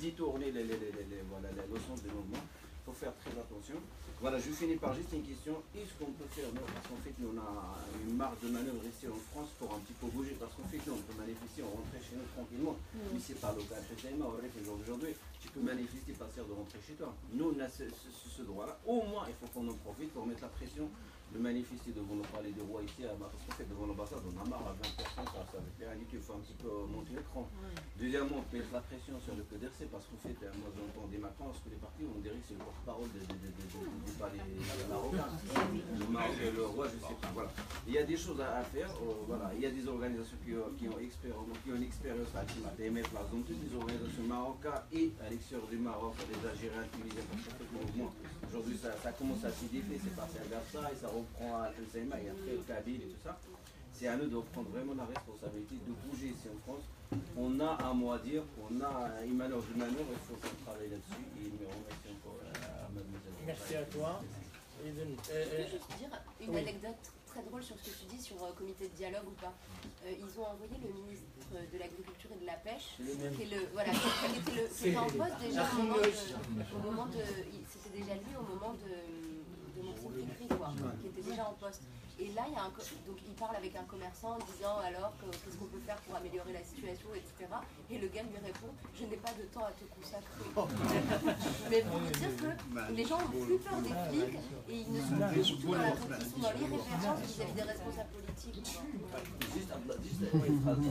détourner le sens du mouvement. Il faut faire très attention. Voilà, je finis par juste une question. Est-ce qu'on peut faire, nous, parce qu'en fait, nous, on a une marge de manœuvre ici en France pour un petit peu bouger, parce qu'en fait, nous, on peut manifester, on rentrer chez nous tranquillement. Mais c'est pas le cas. Aujourd'hui, tu peux manifester, pas sûr de rentrer chez toi. Nous, on a ce droit-là. Au moins, il faut qu'on en profite pour mettre la pression de manifester devant le palais des rois ici, parce qu'en fait, devant l'ambassade, on a marre à 20%, ça veut dire qu'il faut un petit peu monter l'écran. Deuxièmement, on mettre la pression sur le PDRC, parce qu'en fait, moi j'entends des matins, parce que les partis, on dirait que c'est le porte-parole du palais marocain. Le Maroc, le roi, je ne sais pas. Voilà. Il y a des choses à faire, il y a des organisations qui ont une expérience à TMF, par exemple, toutes les organisations marocaines et à l'extérieur du Maroc, les Algériens, Tunisiens, parce que le mouvement, aujourd'hui, ça commence à s'y défiler, c'est passé à Garça, et ça reprend à Al-Saïma et après au Kabylie et tout ça. C'est à nous de prendre vraiment la responsabilité de bouger ici en France. On a un mot à dire, on a une manœuvre de manœuvre, il faut qu'on travaille là-dessus. Et me remercie encore à mademoiselle. Merci à toi. Je veux juste dire une anecdote très drôle sur ce que tu dis sur comité de dialogue ou pas. Ils ont envoyé le ministre de l'Agriculture et de la Pêche, qui était en poste déjà au moment de c'était déjà lui au moment de Mohsin Fikri, qui était déjà en poste. Et là, donc il parle avec un commerçant en disant alors qu'est-ce qu'on peut faire pour améliorer la situation, etc. Et le gars lui répond je n'ai pas de temps à te consacrer. Mais pour vous dire que les gens ont plus peur des flics et ils ne sont plus du tout dans l'irrévérence vis-à-vis des responsables politiques. Juste une phrase.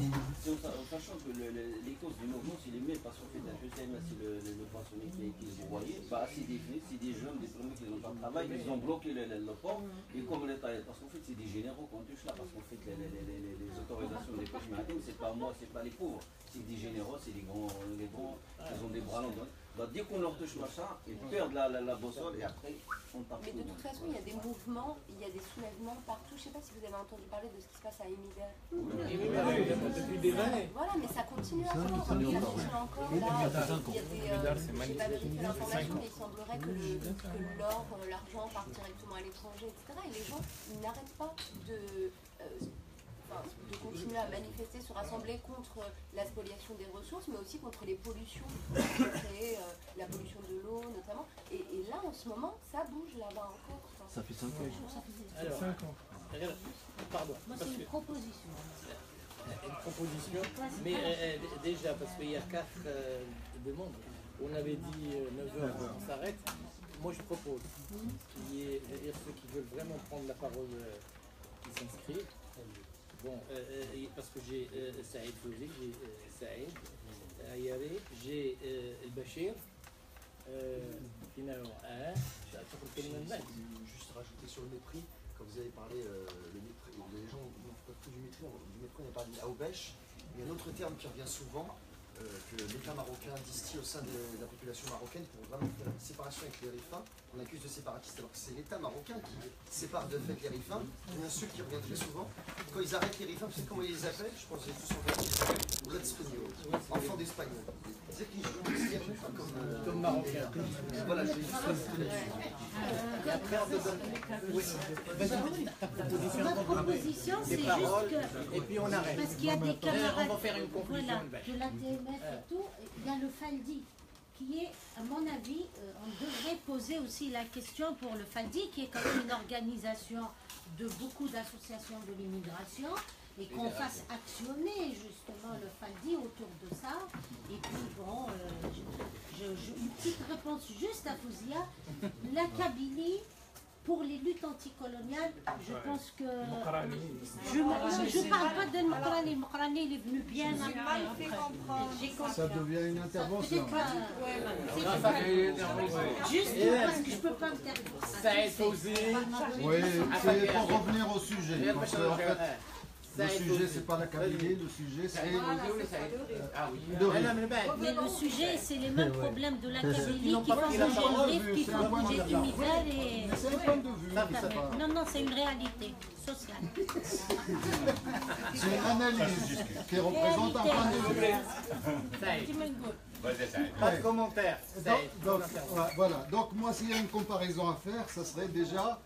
Sachant que les causes du mouvement, c'est les mêmes, parce qu'en fait, le poissonnier qui est broyé, assez défini, c'est des jeunes, des premiers qui n'ont pas de travail, ils ont bloqué le port, et comme l'État, parce qu'en fait, c'est des généraux qu'on touche là, parce qu'en fait, les autorisations des pêches maritimes, c'est pas moi, c'est pas les pauvres, c'est des généraux, c'est les grands, ils ont des bras longs. Donc, dès qu'on leur touche machin, ils perdent la boussole et après, on part. Mais de toute façon, il y a des mouvements, il y a des soulèvements partout. Je ne sais pas si vous avez entendu parler de ce qui se passe à Émidère. Depuis des années. Voilà, mais ça continue à faire. Ça continue encore. Là, il y a des. Je n'ai pas vérifié l'information, mais il semblerait que l'or, l'argent part directement à l'étranger, etc. Et les gens, ils n'arrêtent pas de continuer à manifester, se rassembler contre la spoliation des ressources, mais aussi contre les pollutions créées, la pollution de l'eau notamment. Et là, en ce moment, ça bouge là-bas encore. Ça fait 5 ans. Alors, 5 ans. Pardon. Moi, c'est une proposition. Une proposition, mais déjà, parce qu'il y a 4 demandes. On avait dit 9h, on s'arrête. moi je propose qu'il y ait, c'est-à-dire ceux qui veulent vraiment prendre la parole, qui s'inscrivent. Bon, parce que j'ai Saïd Fouzi, j'ai Saïd Ayari, j'ai El Bachir, finalement, juste rajouter sur le mépris, quand vous avez parlé, le mépris, les gens n'ont pas tout du mépris, on a parlé d'Aoubesh. Il y a un autre terme qui revient souvent, que l'État marocain distille au sein de la population marocaine pour vraiment faire une séparation avec les Rifins. On accuse de séparatistes alors que c'est l'État marocain qui sépare de fait les Rifins. Il y a un insulte qui revient très souvent. Quand ils arrêtent les Rifins, vous savez comment ils les appellent? Je pense que vous avez tous entendu. L'espagnol, enfant d'espagnol. C'est qu'ils jouent comme marocain. Voilà, j'ai juste et après, on te donne. Ma proposition, c'est juste que. Et puis on arrête. Parce qu'il y a des camarades. On va faire une conclusion. Voilà, de la TMF et tout. Il y a le Faldi, qui est, à mon avis, on devrait poser aussi la question pour le Faldi, qui est quand même une organisation de beaucoup d'associations de l'immigration, et qu'on fasse actionner justement le Faldi autour de ça. Et puis bon, une petite réponse juste à Fouzia, la Kabylie, pour les luttes anticoloniales, je pense que... Je ne parle pas de Mokrani. Le Mokrani, il est venu bien après. Ça devient une intervention. Juste parce que je ne peux pas me terminer. Ça est posé. Oui, c'est pour revenir au sujet. Parce que, en fait, le sujet, c'est pas la Kabylie, le sujet, c'est... Mais le sujet, c'est les mêmes problèmes de la Kabylie qui font bouger le RIF, qui font bouger l'univers et... C'est un point de vue. Non, non, c'est une réalité sociale. C'est une analyse qui représente un point de vue. Pas de commentaire. Voilà, donc moi, s'il y a une comparaison à faire, ça serait déjà...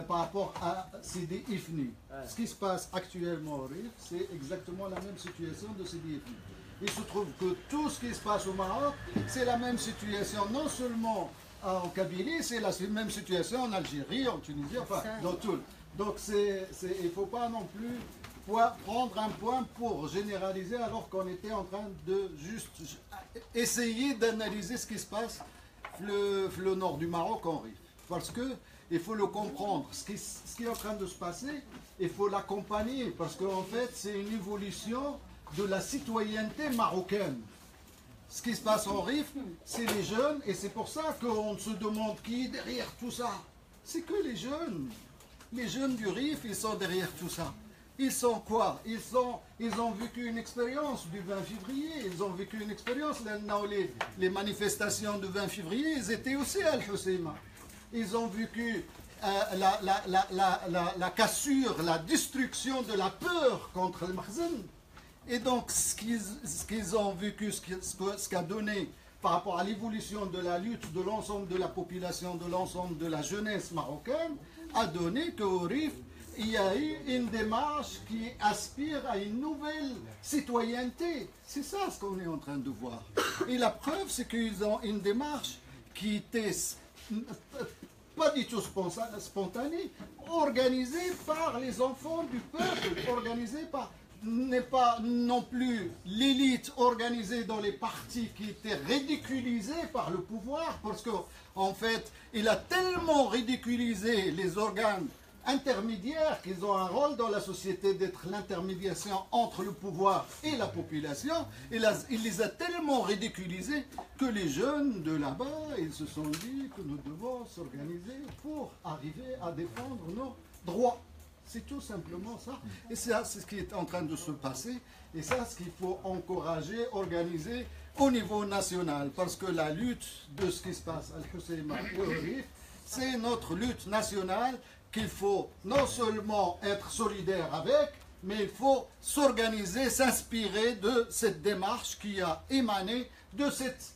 par rapport à Sidi Ifni. Ce qui se passe actuellement au RIF, c'est exactement la même situation de Sidi Ifni. Il se trouve que tout ce qui se passe au Maroc, c'est la même situation, non seulement en Kabylie, c'est la même situation en Algérie, en Tunisie, enfin, dans tout. Donc il ne faut pas non plus prendre un point pour généraliser alors qu'on était en train de juste essayer d'analyser ce qui se passe le nord du Maroc en RIF. Parce que il faut le comprendre. Ce qui est en train de se passer, il faut l'accompagner parce qu'en fait, c'est une évolution de la citoyenneté marocaine. Ce qui se passe en RIF, c'est les jeunes, et c'est pour ça qu'on se demande qui est derrière tout ça. C'est que les jeunes. Les jeunes du RIF, ils sont derrière tout ça. Ils sont quoi? Ils ont vécu une expérience du 20 février, ils ont vécu une expérience, les manifestations du 20 février, ils étaient aussi à Al-Husseima. Ils ont vécu la cassure, la destruction de la peur contre le Makhzen. Et donc, ce qu'ils ont vécu, ce qu'a donné par rapport à l'évolution de la lutte de l'ensemble de la population, de l'ensemble de la jeunesse marocaine, a donné qu'au RIF, il y a eu une démarche qui aspire à une nouvelle citoyenneté. C'est ça ce qu'on est en train de voir. Et la preuve, c'est qu'ils ont une démarche qui était... pas du tout spontané, organisé par les enfants du peuple, organisé par, n'est pas non plus l'élite organisée dans les partis qui étaient ridiculisés par le pouvoir, parce qu'en fait, il a tellement ridiculisé les organes intermédiaires qu'ils ont un rôle dans la société d'être l'intermédiation entre le pouvoir et la population. Il les a tellement ridiculisés que les jeunes de là-bas, ils se sont dit que nous devons s'organiser pour arriver à défendre nos droits. C'est tout simplement ça. Et c'est ce qui est en train de se passer. Et ça, ce qu'il faut encourager, organiser au niveau national. Parce que la lutte de ce qui se passe à Al-Husseima ou au RIF, c'est notre lutte nationale qu'il faut non seulement être solidaire avec, mais il faut s'organiser, s'inspirer de cette démarche qui a émané de cette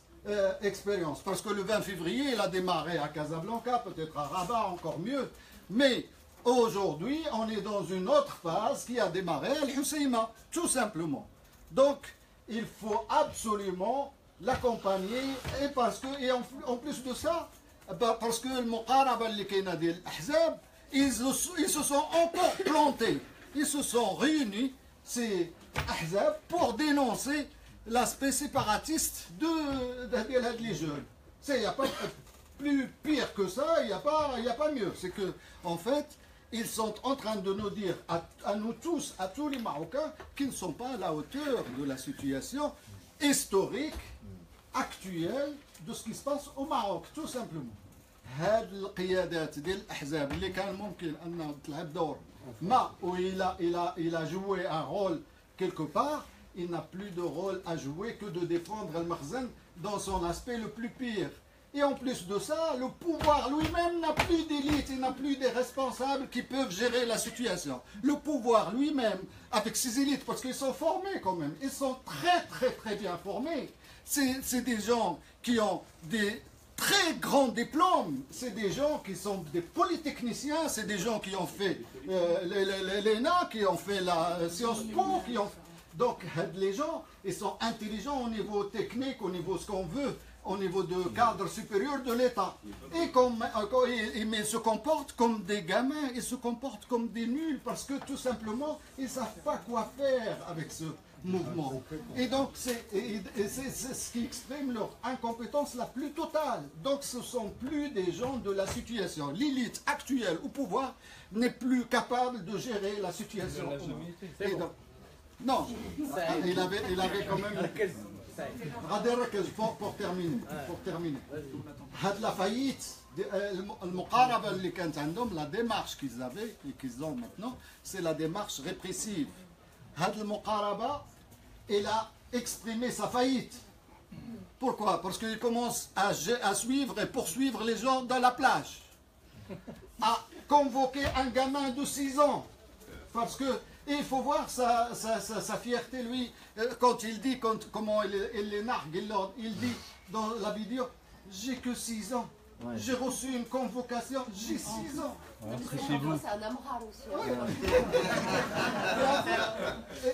expérience. Parce que le 20 février, il a démarré à Casablanca, peut-être à Rabat, encore mieux. Mais aujourd'hui, on est dans une autre phase qui a démarré à Al-Husseima, tout simplement. Donc, il faut absolument l'accompagner, et en plus de ça, parce que le Muqaraba li kayna diyal al-Ahzab, ils se sont encore plantés. Ils se sont réunis, ces Ahzab, pour dénoncer l'aspect séparatiste des jeunes. plus pire que ça, il n'y a pas mieux. C'est que, en fait, ils sont en train de nous dire, à nous tous, à tous les Marocains, qu'ils ne sont pas à la hauteur de la situation historique, actuelle, de ce qui se passe au Maroc, tout simplement. هاد القيادات ديال الأحزاب اللي كان ممكن أنها تلعب دور ما il a joué un rôle quelque part, il n'a plus de rôle à jouer que de défendre Al-Makhzen dans son aspect le plus pire. Et en plus de ça, le pouvoir lui-même n'a plus d'élite, il n'a plus des responsables qui peuvent gérer la situation. Le pouvoir lui-même, avec ses élites, parce qu'ils sont formés quand même, ils sont très bien formés. C'est des gens qui ont des très grands diplômes, c'est des gens qui sont des polytechniciens, c'est des gens qui ont fait l'ENA, qui ont fait la Sciences Po, qui ont... Donc les gens, ils sont intelligents au niveau technique, au niveau ce qu'on veut, au niveau de cadre supérieur de l'État. Et mais ils se comportent comme des gamins, ils se comportent comme des nuls, parce que tout simplement, ils ne savent pas quoi faire avec ce mouvement. Et donc, c'est ce qui exprime leur incompétence la plus totale. Donc, ce ne sont plus des gens de la situation. L'élite actuelle au pouvoir n'est plus capable de gérer la situation. Et donc, non, il avait quand même... pour terminer. La faillite, la démarche qu'ils avaient et qu'ils ont maintenant, c'est la démarche répressive. Il a exprimé sa faillite. Pourquoi? Parce qu'il commence à suivre et poursuivre les gens dans la plage. À convoquer un gamin de 6 ans. Parce que il faut voir sa fierté, lui, quand il dit, comment il les nargue, il dit dans la vidéo, j'ai que 6 ans. Ouais. J'ai reçu une convocation, j'ai 6 ans. C'est un amrar aussi.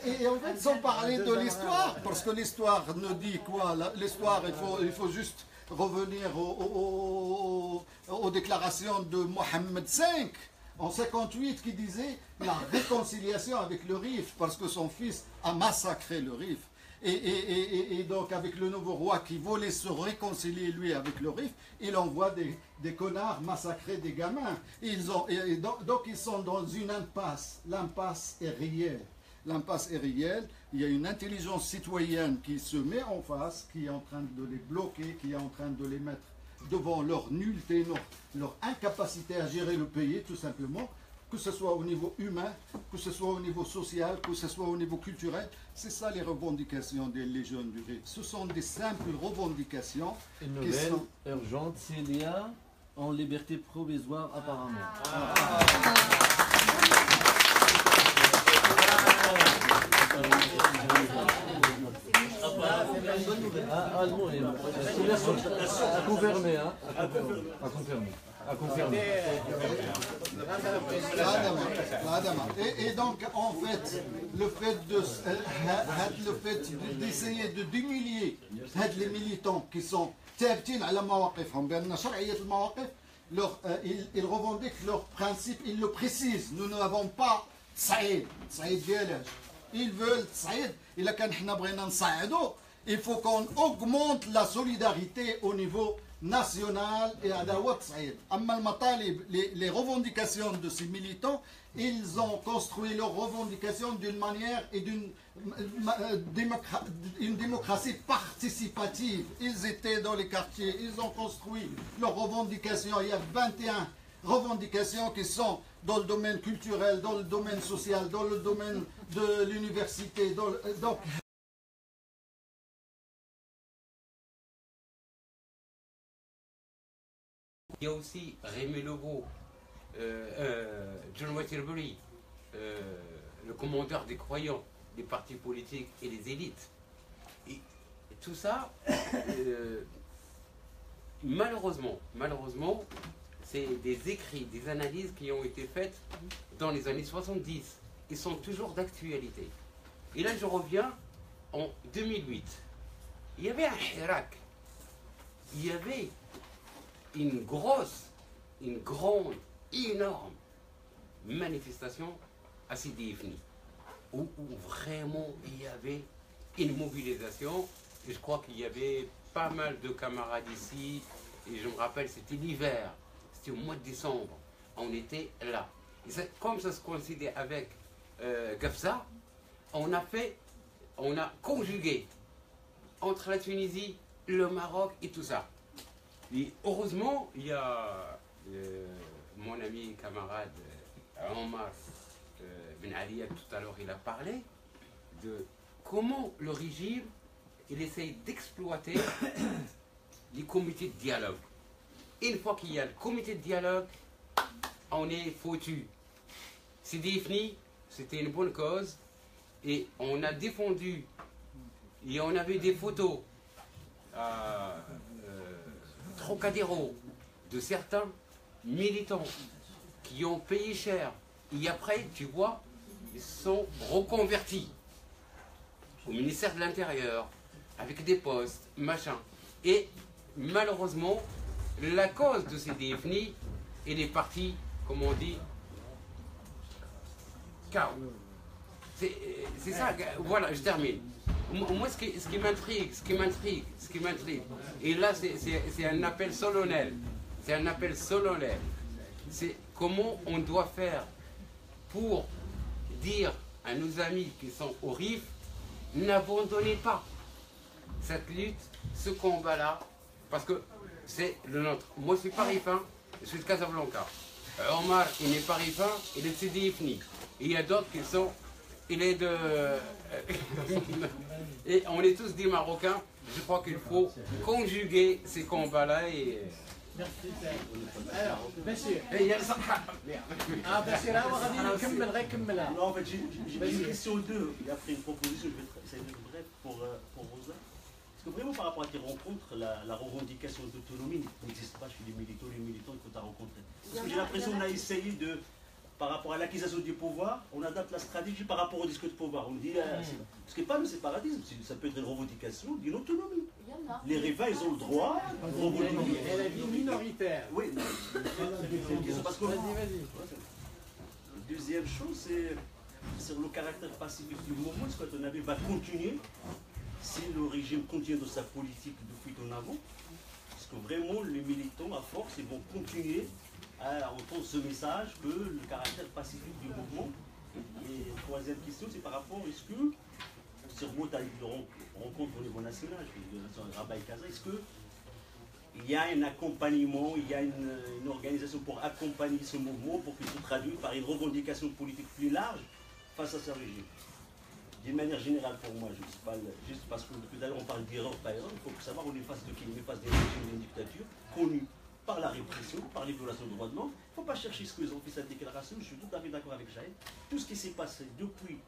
Et en fait, sans parler de l'histoire, parce que l'histoire nous dit quoi? L'histoire, il faut juste revenir aux déclarations de Mohammed V en 58 qui disait la réconciliation avec le Rif, parce que son fils a massacré le Rif. Et donc avec le nouveau roi qui voulait se réconcilier lui avec le Rif, il envoie des connards massacrer des gamins. Donc ils sont dans une impasse. L'impasse est réelle. L'impasse est réelle. Il y a une intelligence citoyenne qui se met en face, qui est en train de les bloquer, qui est en train de les mettre devant leur nullité, leur incapacité à gérer le pays, tout simplement. Que ce soit au niveau humain, que ce soit au niveau social, que ce soit au niveau culturel. C'est ça les revendications des jeunes du RIF. Ce sont des simples revendications. Une nouvelle urgente, s'il y a en liberté provisoire apparemment. À confirmer, hein. À confirmer. Et donc, en fait, le fait d'essayer de d'humilier les militants qui sont ثابتين على مواقفهم بأن شرعية المواقف ils revendiquent leurs principes, ils le précisent. Nous n'avons pas تصعيد ديالاش. Ils veulent تصعيد. إلا كان حنا بغينا نصعدوا, il faut qu'on augmente la solidarité au niveau national et à Dawat Saïd. Les revendications de ces militants, ils ont construit leurs revendications d'une manière et une démocratie participative. Ils étaient dans les quartiers, ils ont construit leurs revendications. Il y a 21 revendications qui sont dans le domaine culturel, dans le domaine social, dans le domaine de l'université. Donc, il y a aussi Rémi Legault, John Waterbury, le commandeur des croyants, des partis politiques et des élites. Et tout ça, malheureusement, c'est des écrits, des analyses qui ont été faites dans les années 70. Ils sont toujours d'actualité. Et là, je reviens en 2008. Il y avait un hirak. Il y avait une grande, énorme manifestation à Sidi Ifni, où vraiment il y avait une mobilisation, et je crois qu'il y avait pas mal de camarades ici et je me rappelle, c'était l'hiver, c'était au mois de décembre, on était là. Et comme ça se coïncidait avec Gafsa, on a conjugué entre la Tunisie, le Maroc et tout ça. Et heureusement, il y a mon ami, camarade Omar Ben Ali, tout à l'heure, il a parlé de comment le régime il essaye d'exploiter les comités de dialogue. Une fois qu'il y a le comité de dialogue, on est foutu. C'est défini, c'était une bonne cause, et on a défendu, et on avait des photos à Trocadéro de certains militants qui ont payé cher, et après, tu vois, ils sont reconvertis au ministère de l'Intérieur, avec des postes, machin. Et malheureusement, la cause de ces définis, elle est partie, comme on dit, chaos. C'est ça, voilà, je termine. Moi, ce qui m'intrigue, et là, c'est un appel solennel. C'est un appel solennel. C'est comment on doit faire pour dire à nos amis qui sont au RIF, n'abandonnez pas cette lutte, ce combat-là, parce que c'est le nôtre. Moi, je suis pas rifin, je suis de Casablanca. Omar, il n'est pas rifin, il est de CDFNI. Et il y a d'autres qui sont... Il est de... Et on est tous des Marocains. Je crois qu'il faut conjuguer ces combats-là et... Merci. Alors, Bachir. Et il y a le Sahara. Ah, Bachir, là, on va dire, كمل. Non, en fait, j'ai une question ou deux. Et après une proposition, je vais essayer d'être bref pour Rosa. Parce que vraiment, par rapport à tes rencontres, la revendication d'autonomie n'existe pas chez les militants que tu as rencontrés. Parce que j'ai l'impression qu'on a essayé de, par rapport à l'acquisition du pouvoir, on adapte la stratégie par rapport au discours de pouvoir. On dit, ce qui n'est pas le séparatisme, ça peut être une revendication d'une autonomie. Les rivaux, ils ont le droit de revendiquer. Elle est minoritaire. Oui, parce que... Deuxième chose, c'est sur le caractère pacifique du mouvement. Est-ce que ton avis va continuer si le régime continue dans sa politique de fuite en avant? Parce que vraiment, les militants, à force, ils vont continuer à entendre ce message que le caractère pacifique du mouvement. Et troisième question, c'est par rapport, est-ce que, sur votre rencontre au niveau national, Rabat et Casa, est-ce qu'il y a un accompagnement, il y a une organisation pour accompagner ce mouvement, pour qu'il se traduise par une revendication politique plus large face à ce régime? D'une manière générale pour moi, je ne sais pas, juste parce que tout à l'heure on parle d'erreur par erreur, il faut savoir on est face de qui? On est face des régimes d'une dictature connue par la répression, par les violations de droits de l'homme. Il ne faut pas chercher ce qu'ils ont fait cette déclaration, je suis tout à fait d'accord avec Jaël. Tout ce qui s'est passé depuis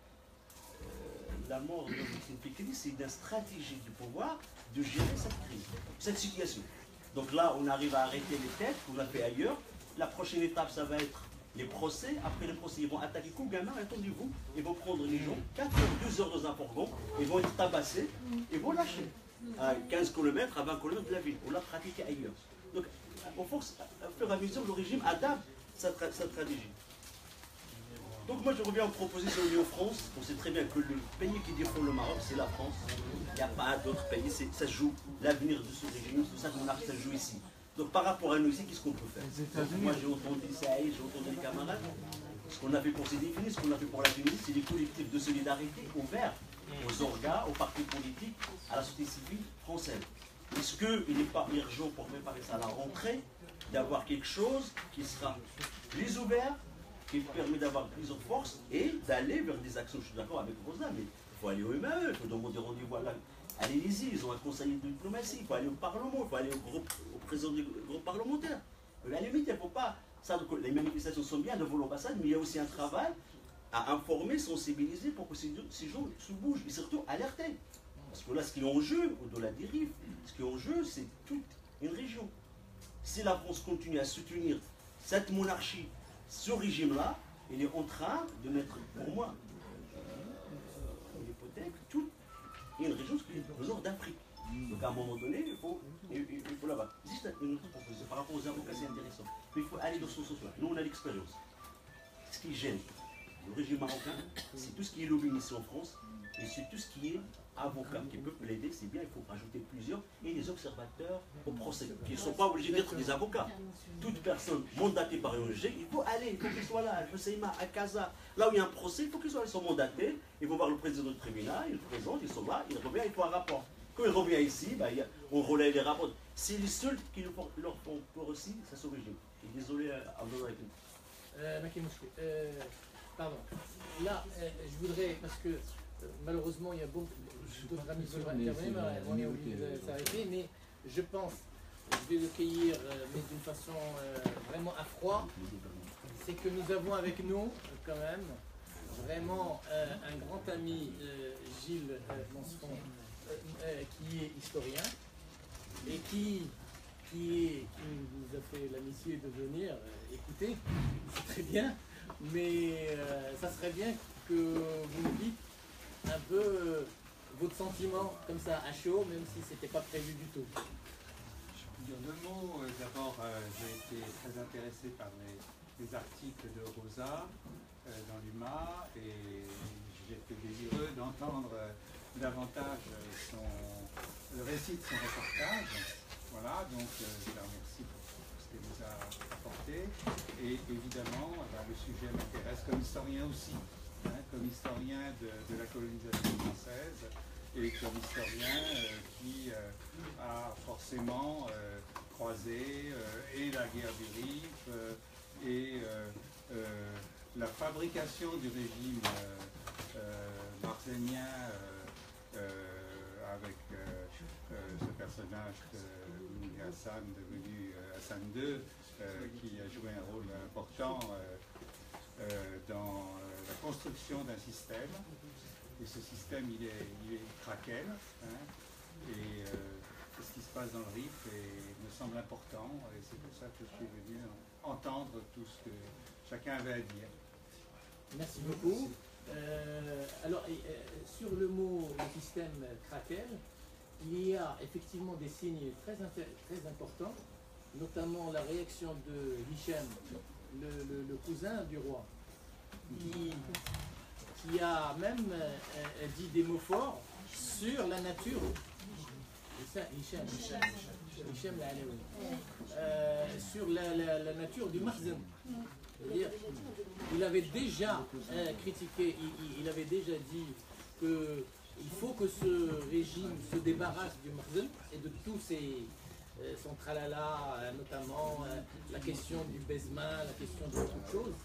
la mort de Maxime Piketty, c'est une stratégie du pouvoir de gérer cette crise, cette situation. Donc là, on arrive à arrêter les têtes qu'on a fait ailleurs. La prochaine étape, ça va être les procès. Après les procès, ils vont attaquer Kougama, attendez-vous. Ils vont prendre les gens, 4 heures, 2 heures dans un fourgon, ils vont être tabassés, et vont lâcher à 15 km, à 20 km de la ville. On l'a pratiqué ailleurs. Donc, au fur et à mesure, le régime adapte sa stratégie. Donc moi je reviens en proposition liée aux France. On sait très bien que le pays qui défend le Maroc, c'est la France. Il n'y a pas d'autres pays. Ça joue l'avenir de ce régime, c'est pour ça que monarque, ça joue ici. Donc par rapport à nous ici, qu'est-ce qu'on peut faire? Donc, moi j'ai entendu Saïd, j'ai entendu les camarades. Ce qu'on a fait pour ces définis, ce qu'on a fait pour la Tunisie, c'est des collectifs de solidarité ouverts aux organes, aux partis politiques, à la société civile française. Est-ce qu'il n'est pas urgent pour préparer ça à la rentrée, d'avoir quelque chose qui sera plus ouvert, qui permet d'avoir plusieurs forces et d'aller vers des actions? Je suis d'accord avec Rosa, mais il faut aller au MAE, il faut demander rendez-vous à l'Élysée, ils ont un conseiller de diplomatie, il faut aller au Parlement, il faut aller au président du groupe parlementaire. À la limite, il ne faut pas... Ça, les manifestations sont bien devant l'ambassade, mais il y a aussi un travail à informer, sensibiliser pour que ces gens se bougent et surtout alerter. Parce que là, ce qui est en jeu, au-delà des rives, ce qui est en jeu, c'est toute une région. Si la France continue à soutenir cette monarchie, ce régime-là, il est en train de mettre, pour moi, en hypothèque, toute une région, ce qui est au nord d'Afrique. Donc à un moment donné, il faut là-bas. Juste une autre proposition par rapport aux avocats, c'est intéressant. Mais il faut aller dans ce sens-là. Nous, on a l'expérience. Ce qui gêne le régime marocain, c'est tout ce qui est lobbying ici en France, et c'est tout ce qui est avocats qui peuvent plaider, c'est bien, il faut rajouter plusieurs, et des observateurs au procès, qui ne sont pas obligés d'être des avocats. Toute personne mandatée par un ONG, il faut aller, il faut qu'ils soient là, à Husseima, à Casa, là où il y a un procès, il faut qu'ils soient là, ils sont mandatés, ils vont voir le président du tribunal, ils le présentent, ils sont là, il revient, il faut un rapport. Quand il revient ici, on relaie les rapports. C'est les seuls qui leur font peur aussi, c'est ce régime. Désolé, Abdullah. Pardon. Là, je voudrais, parce que malheureusement, il y a beaucoup d'autres amis qui veulent intervenir, on est obligé de s'arrêter, mais je pense, je vais le cueillir, mais d'une façon vraiment à froid, c'est que nous avons avec nous, quand même, vraiment un grand ami, Gilles Monceron, qui est historien, et qui nous a fait l'amitié de venir écouter, c'est très bien, mais ça serait bien que vous nous dites un peu votre sentiment comme ça à chaud, même si c'était pas prévu du tout. Je peux dire deux mots. D'abord, j'ai été très intéressé par les articles de Rosa dans l'UMA et j'étais désireux d'entendre davantage le récit de son reportage. Voilà, donc je la remercie pour ce qu'elle nous a apporté. Et évidemment, le sujet m'intéresse comme historien aussi, comme historien de la colonisation française et comme historien qui a forcément croisé et la guerre du Rif et la fabrication du régime marzenien avec ce personnage que Hassan, devenu Hassan II, qui a joué un rôle important dans la construction d'un système. Et ce système, il est craquel. Et ce qui se passe dans le Rif me semble important. Et c'est pour ça que je suis venu entendre tout ce que chacun avait à dire. Merci beaucoup. Alors, sur le mot système craquel, il y a effectivement des signes très importants, notamment la réaction de Hichem, le cousin du roi, qui a même dit des mots forts sur la nature. C'est ça, Hichem sur la nature du Marzen. C'est-à-dire, il avait déjà critiqué, il avait déjà dit que il faut que ce régime se débarrasse du Marzen et de tous son tralala, notamment la question du Besma, la question de beaucoup de choses.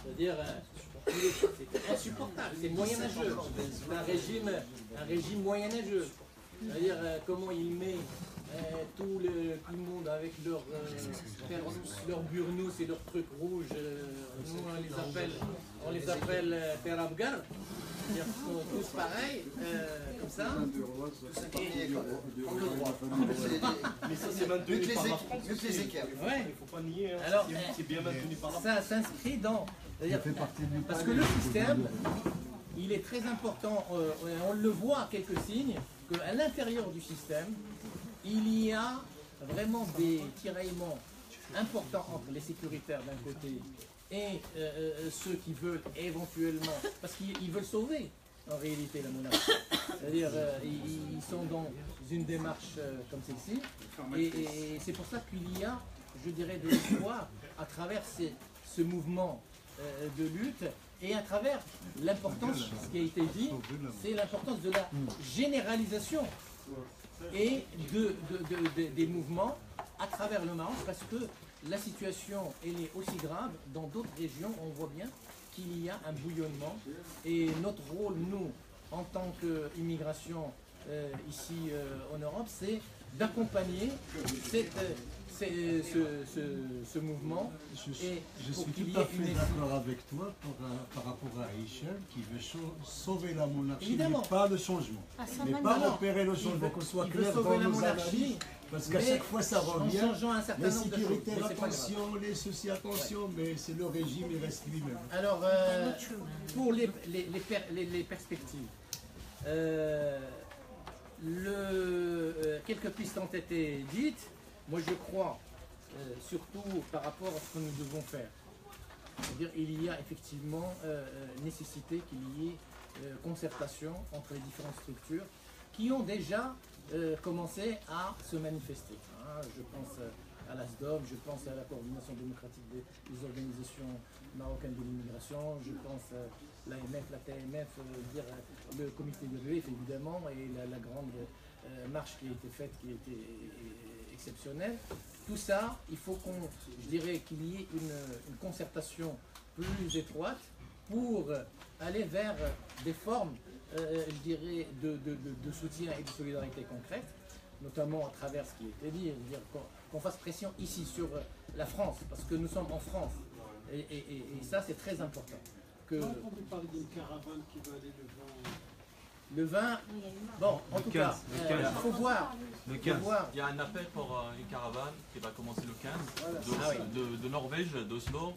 C'est-à-dire, c'est insupportable, c'est moyenâgeux. C'est un régime moyenâgeux. C'est-à-dire, comment il met tout le monde avec leurs burnous et leurs trucs rouges. Nous, on les appelle Terabgar. Ils sont tous pareils, comme ça. Mais ça, c'est maintenu par la France. Il ne faut pas nier. Alors, c'est bien maintenu par la France. Ça s'inscrit dans. Parce que le système, il est très important. On le voit à quelques signes, qu'à l'intérieur du système, il y a vraiment des tiraillements importants entre les sécuritaires d'un côté et ceux qui veulent éventuellement, parce qu'ils veulent sauver en réalité la monarchie. C'est-à-dire ils sont dans une démarche comme celle-ci et c'est pour ça qu'il y a, je dirais, de l'espoir à travers ce mouvement de lutte et à travers l'importance, ce qui a été dit, c'est l'importance de la généralisation et des mouvements à travers le Maroc, parce que la situation elle est aussi grave dans d'autres régions. On voit bien qu'il y a un bouillonnement et notre rôle, nous, en tant qu'immigration ici en Europe, c'est d'accompagner ce mouvement. Je suis tout à fait d'accord avec toi par rapport à Hichem qui veut sauver la monarchie, mais pas le changement. Mais pas opérer le changement, qu'on soit clair dans nos analyses, parce qu'à chaque fois ça revient. Les sécurités, attention, les soucis, attention, mais c'est le régime, il reste lui-même. Alors, pour les perspectives, quelques pistes ont été dites. Moi, je crois, surtout par rapport à ce que nous devons faire. C'est-à-dire il y a effectivement nécessité qu'il y ait concertation entre les différentes structures qui ont déjà commencé à se manifester. Hein. Je pense à l'ASDOM, je pense à la coordination démocratique des organisations marocaines de l'immigration, je pense à l'AMF, la TMF, le comité de l'UEF évidemment, et la grande marche qui a été faite, qui a été exceptionnelle. Tout ça, il faut je dirais qu'il y ait une concertation plus étroite pour aller vers des formes, je dirais, de soutien et de solidarité concrète, notamment à travers ce qui a été dit, dire qu'on fasse pression ici sur la France, parce que nous sommes en France, et ça c'est très important. J'ai entendu parler d'une caravane qui va aller le vin, bon, en tout cas, il faut voir. Le 15. Il y a un appel pour une caravane qui va commencer le 15 de Norvège, d'Oslo.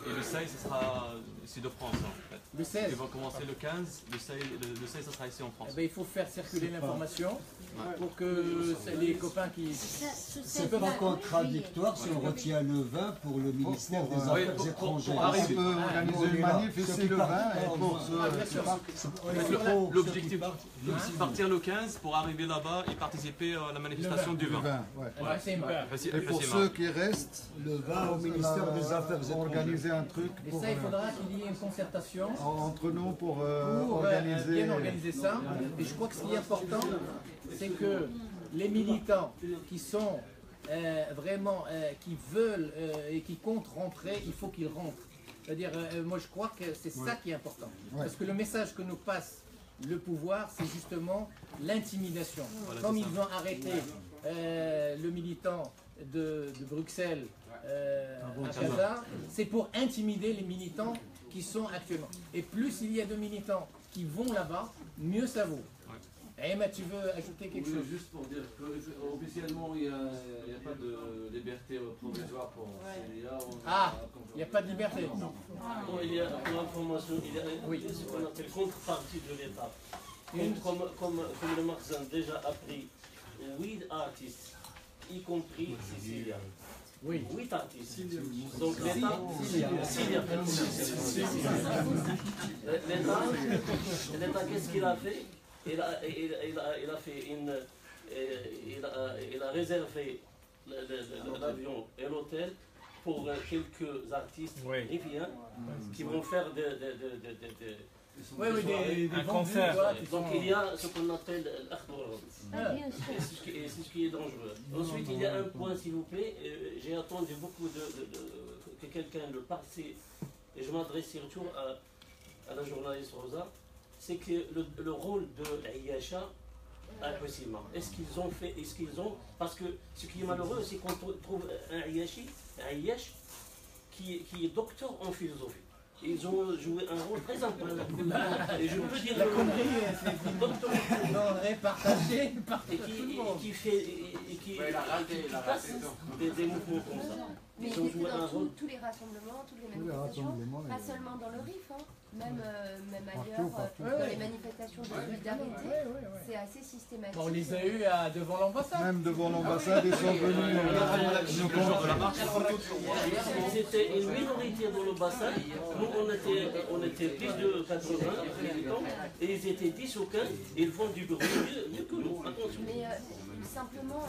Et le 16, ce sera ici de France en fait. Le 16. Ils vont commencer le 15, le 16, ce sera ici en France. Eh bien, il faut faire circuler l'information pour que les copains qui... C'est pas contradictoire si on retient le vin pour le ministère des Affaires étrangères. On peut organiser une manif et c'est le vin. L'objectif, partir le 15 pour arriver là-bas et participer à la manifestation du vin. Et pour ceux qui restent, le vin au ministère des Affaires étrangères. Organiser un truc. Et ça, il faudra qu'il y ait une concertation entre nous pour bien organiser ça. Et je crois que ce qui est important, c'est que les militants qui sont vraiment, qui veulent et qui comptent rentrer, il faut qu'ils rentrent. C'est-à-dire, moi je crois que c'est ça qui est important. Parce que le message que nous passe le pouvoir, c'est justement l'intimidation. Comme ils ont arrêté le militant de Bruxelles à Casa, c'est pour intimider les militants qui sont actuellement. Et plus il y a de militants qui vont là-bas, mieux ça vaut. Emma, tu veux ajouter quelque chose? Juste pour dire qu'officiellement, il n'y a pas de liberté provisoire pour Célia. Il n'y a pas de liberté. Non, il y a pour information, il y a ce qu'on appelle contrepartie de l'État. Comme le Makhzen déjà a pris 8 artistes, y compris Cécilia. Oui. 8 artistes. Donc l'État, l'État, qu'est-ce qu'il a fait? Il a fait il a réservé l'avion et l'hôtel pour quelques artistes rifiens qui vont faire des concerts. Donc il y a ce qu'on appelle l'Akhdouran. Et c'est ce qui est dangereux. Ensuite, il y a un point, s'il vous plaît. J'ai attendu beaucoup que quelqu'un le passe. Et je m'adresse surtout à la journaliste Rosa. C'est que le rôle de l'Aïacha, impossible. Est-ce qu'ils ont, parce que ce qui est malheureux, c'est qu'on trouve un Aïach qui est docteur en philosophie. Ils ont joué un rôle très important. Et je peux dire le docteur partagé et qui passe des mouvements comme ça. Mais ils étaient dans tous les rassemblements, toutes les manifestations, pas seulement dans le RIF, hein, même ailleurs, dans les manifestations de solidarité, c'est assez systématique. On les a eu devant l'ambassade. Même devant l'ambassade, ils sont venus. C'était une minorité dans l'ambassade. Nous, on était plus de 80 militants, et ils étaient 10 ou 15, et ils font du bruit mieux que nous. Attention. Mais simplement,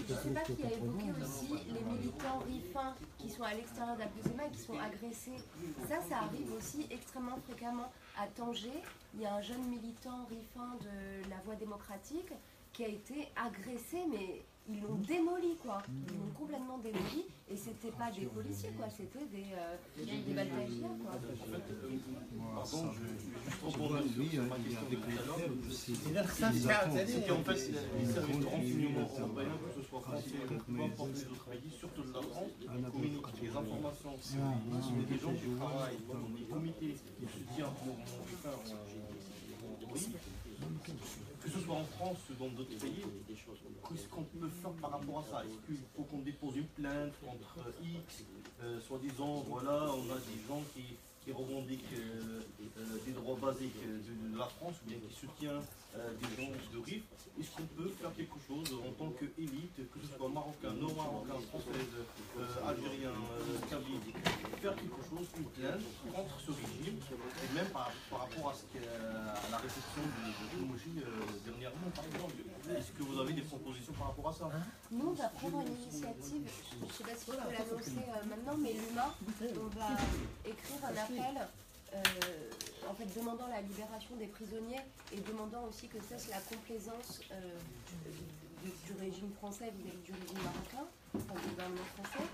je ne sais pas qui a évoqué aussi les militants rifins qui sont à l'extérieur d'Abdesema et qui sont agressés. Ça arrive aussi extrêmement fréquemment. À Tanger, il y a un jeune militant rifin de la Voie démocratique qui a été agressé, mais ils l'ont démoli, quoi. Ils l'ont complètement démoli, et c'était pas des policiers, quoi, c'était des baltagiens, quoi. Pardon, je vais juste rebondir sur ma question de tout à l'heure. C'est qu'en fait, les services de renseignement européens, que ce soit français ou peu importe les autres pays, surtout de la France, communiquent des informations sur des gens qui travaillent dans des comités de soutien pour que ce soit en France ou dans d'autres pays. Qu'est-ce qu'on peut faire par rapport à ça? Est-ce qu'il faut qu'on dépose une plainte contre X, soi-disant, voilà, on a des gens qui qui revendique des droits basiques de la France, ou bien qui soutient des gens de RIF, est-ce qu'on peut faire quelque chose en tant qu'élite, que ce soit marocain, non-marocain, française, algérien, kabyle, faire quelque chose, une plainte contre ce régime, et même par rapport à la réception de Koumochi dernièrement, par exemple. Est-ce que vous avez des propositions par rapport à ça? Nous, on va prendre une initiative, je ne sais pas si je peux l'annoncer maintenant, mais l'UMA, on va écrire un appel en fait demandant la libération des prisonniers et demandant aussi que cesse la complaisance du régime français vis-à-vis du régime marocain, enfin du gouvernement français.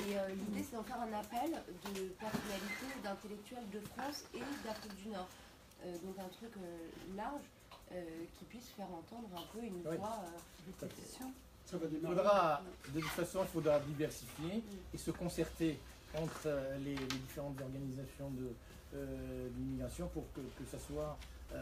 Et l'idée c'est d'en faire un appel de personnalités, d'intellectuels de France et d'Afrique du Nord. Donc un truc large qui puisse faire entendre un peu une voix de pétition. Il faudra, de toute façon, il faudra diversifier et se concerter entre les différentes organisations de l'immigration pour que ça soit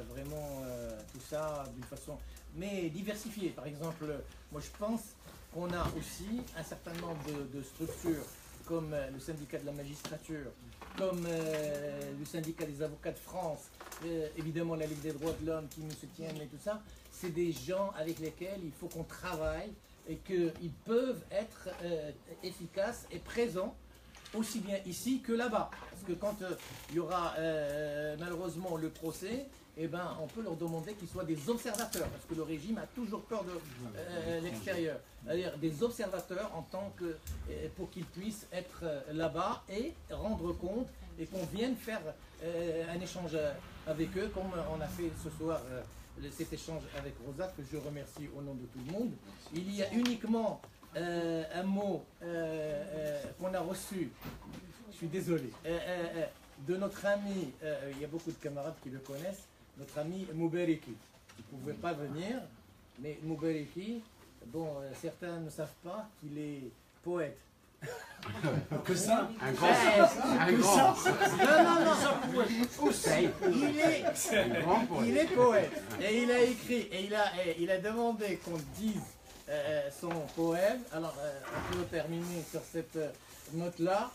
vraiment tout ça d'une façon, mais diversifiée. Par exemple, moi je pense qu'on a aussi un certain nombre de structures comme le syndicat de la magistrature, comme le syndicat des avocats de France, évidemment la Ligue des droits de l'homme qui nous soutiennent et tout ça. C'est des gens avec lesquels il faut qu'on travaille et qu'ils peuvent être efficaces et présents aussi bien ici que là-bas. Parce que quand il y aura malheureusement le procès, eh ben, on peut leur demander qu'ils soient des observateurs, parce que le régime a toujours peur de l'extérieur. C'est-à-dire des observateurs en tant que, pour qu'ils puissent être là-bas et rendre compte et qu'on vienne faire un échange avec eux, comme on a fait ce soir cet échange avec Rosa, que je remercie au nom de tout le monde. Il y a uniquement un mot qu'on a reçu, je suis désolé, de notre ami, il y a beaucoup de camarades qui le connaissent, notre ami Moubariki. Il ne pouvait pas venir, mais Moubariki, bon, certains ne savent pas qu'il est poète. Que ça? Un grand. Il est poète. Et il a écrit, et il a demandé qu'on dise son poème. Alors, on peut terminer sur cette note-là.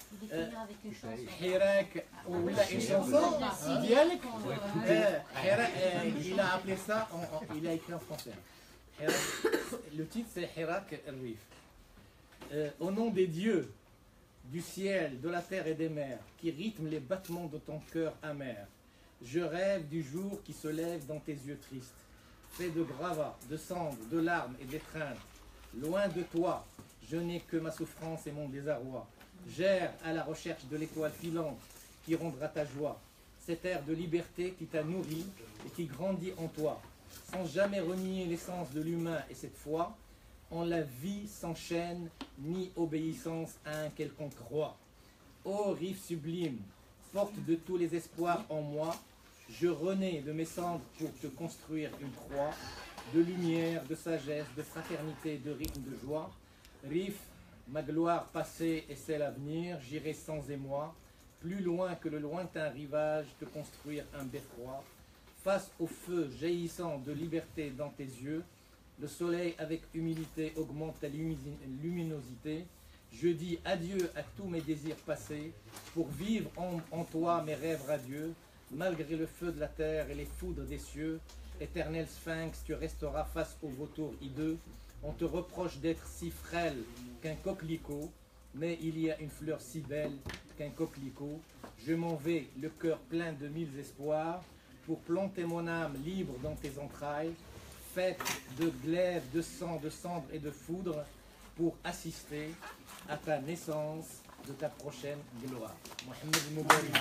Hirak, ou une chanson, dialecte. Il a appelé ça, il a écrit en français. Le titre c'est Hirak el-Rif. Au nom des dieux, du ciel, de la terre et des mers, qui rythment les battements de ton cœur amer, je rêve du jour qui se lève dans tes yeux tristes, fait de gravats, de cendres, de larmes et d'étreintes. Loin de toi, je n'ai que ma souffrance et mon désarroi. J'erre à la recherche de l'étoile filante qui rendra ta joie, cet air de liberté qui t'a nourri et qui grandit en toi, sans jamais renier l'essence de l'humain et cette foi. En la vie sans chaîne, ni obéissance à un quelconque roi. Ô Rif sublime, porte de tous les espoirs en moi, je renais de mes cendres pour te construire une croix, de lumière, de sagesse, de fraternité, de rythme, de joie. Rif, ma gloire passée et celle à venir, j'irai sans émoi, plus loin que le lointain rivage, te construire un beffroi. Face au feu jaillissant de liberté dans tes yeux, le soleil avec humilité augmente ta luminosité. Je dis adieu à tous mes désirs passés pour vivre en toi mes rêves radieux. Malgré le feu de la terre et les foudres des cieux, éternel sphinx, tu resteras face aux vautours hideux. On te reproche d'être si frêle qu'un coquelicot, mais il y a une fleur si belle qu'un coquelicot. Je m'en vais, le cœur plein de mille espoirs, pour planter mon âme libre dans tes entrailles, faite de glaive, de sang, de cendre et de foudre, pour assister à ta naissance de ta prochaine gloire. Mohamed Moubariki.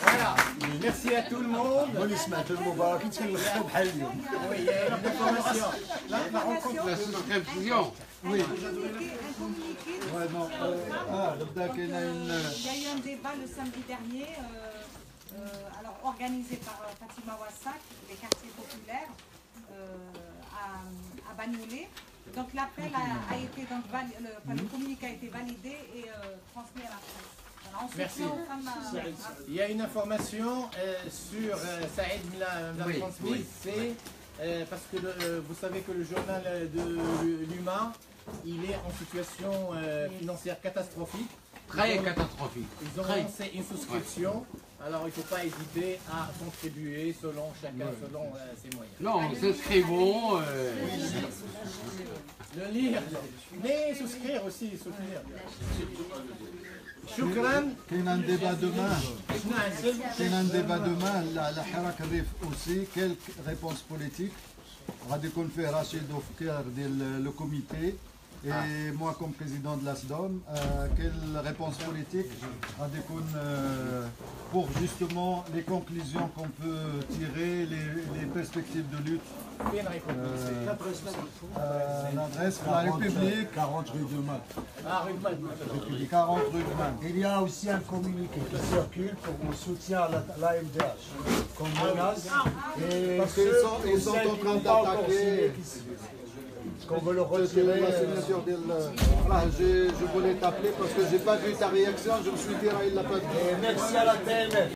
Voilà, merci à tout le monde. Oui, il y a une information. Là, la rencontre de la souscription. Oui. Il y a eu un débat le samedi dernier. Alors organisé par Fatima Wassak, les quartiers populaires à Bagnolet. Donc l'appel a été donc le communiqué a été validé et transmis à la presse. Alors, merci. Il y a une information sur Saïd me l'a transmise, c'est parce que vous savez que le journal de l'UMA, il est en situation financière catastrophique Très catastrophique. Ils ont lancé une souscription, alors il ne faut pas hésiter à contribuer selon chacun, selon ses moyens. Non, s'inscrivons. Le lire, mais souscrire aussi, soutenir. شكرا. كاين ان ديبا دومان كاين ان ديبا دومان على حراك الريف اوسي كيلك ريبونس بوليتيك غادي يكون فيه رشيد وفكير ديال لو كوميتي et moi comme président de l'ASDOM quelle réponse politique غادي يكون pour justement les conclusions qu'on peut tirer les perspectives de lutte l'adresse la République 40 rue de Malte. Ah, rue de Malte. 40 rue de Malte. Il y a aussi un communiqué qui circule pour le soutien à l'AMDH comme menace. Parce qu'ils sont en train d'attaquer. Qu'on veut le retirer. La signature voilà, je voulais t'appeler parce que j'ai pas vu ta réaction, je me suis dit, il l'a pas dit. Merci à la TNF.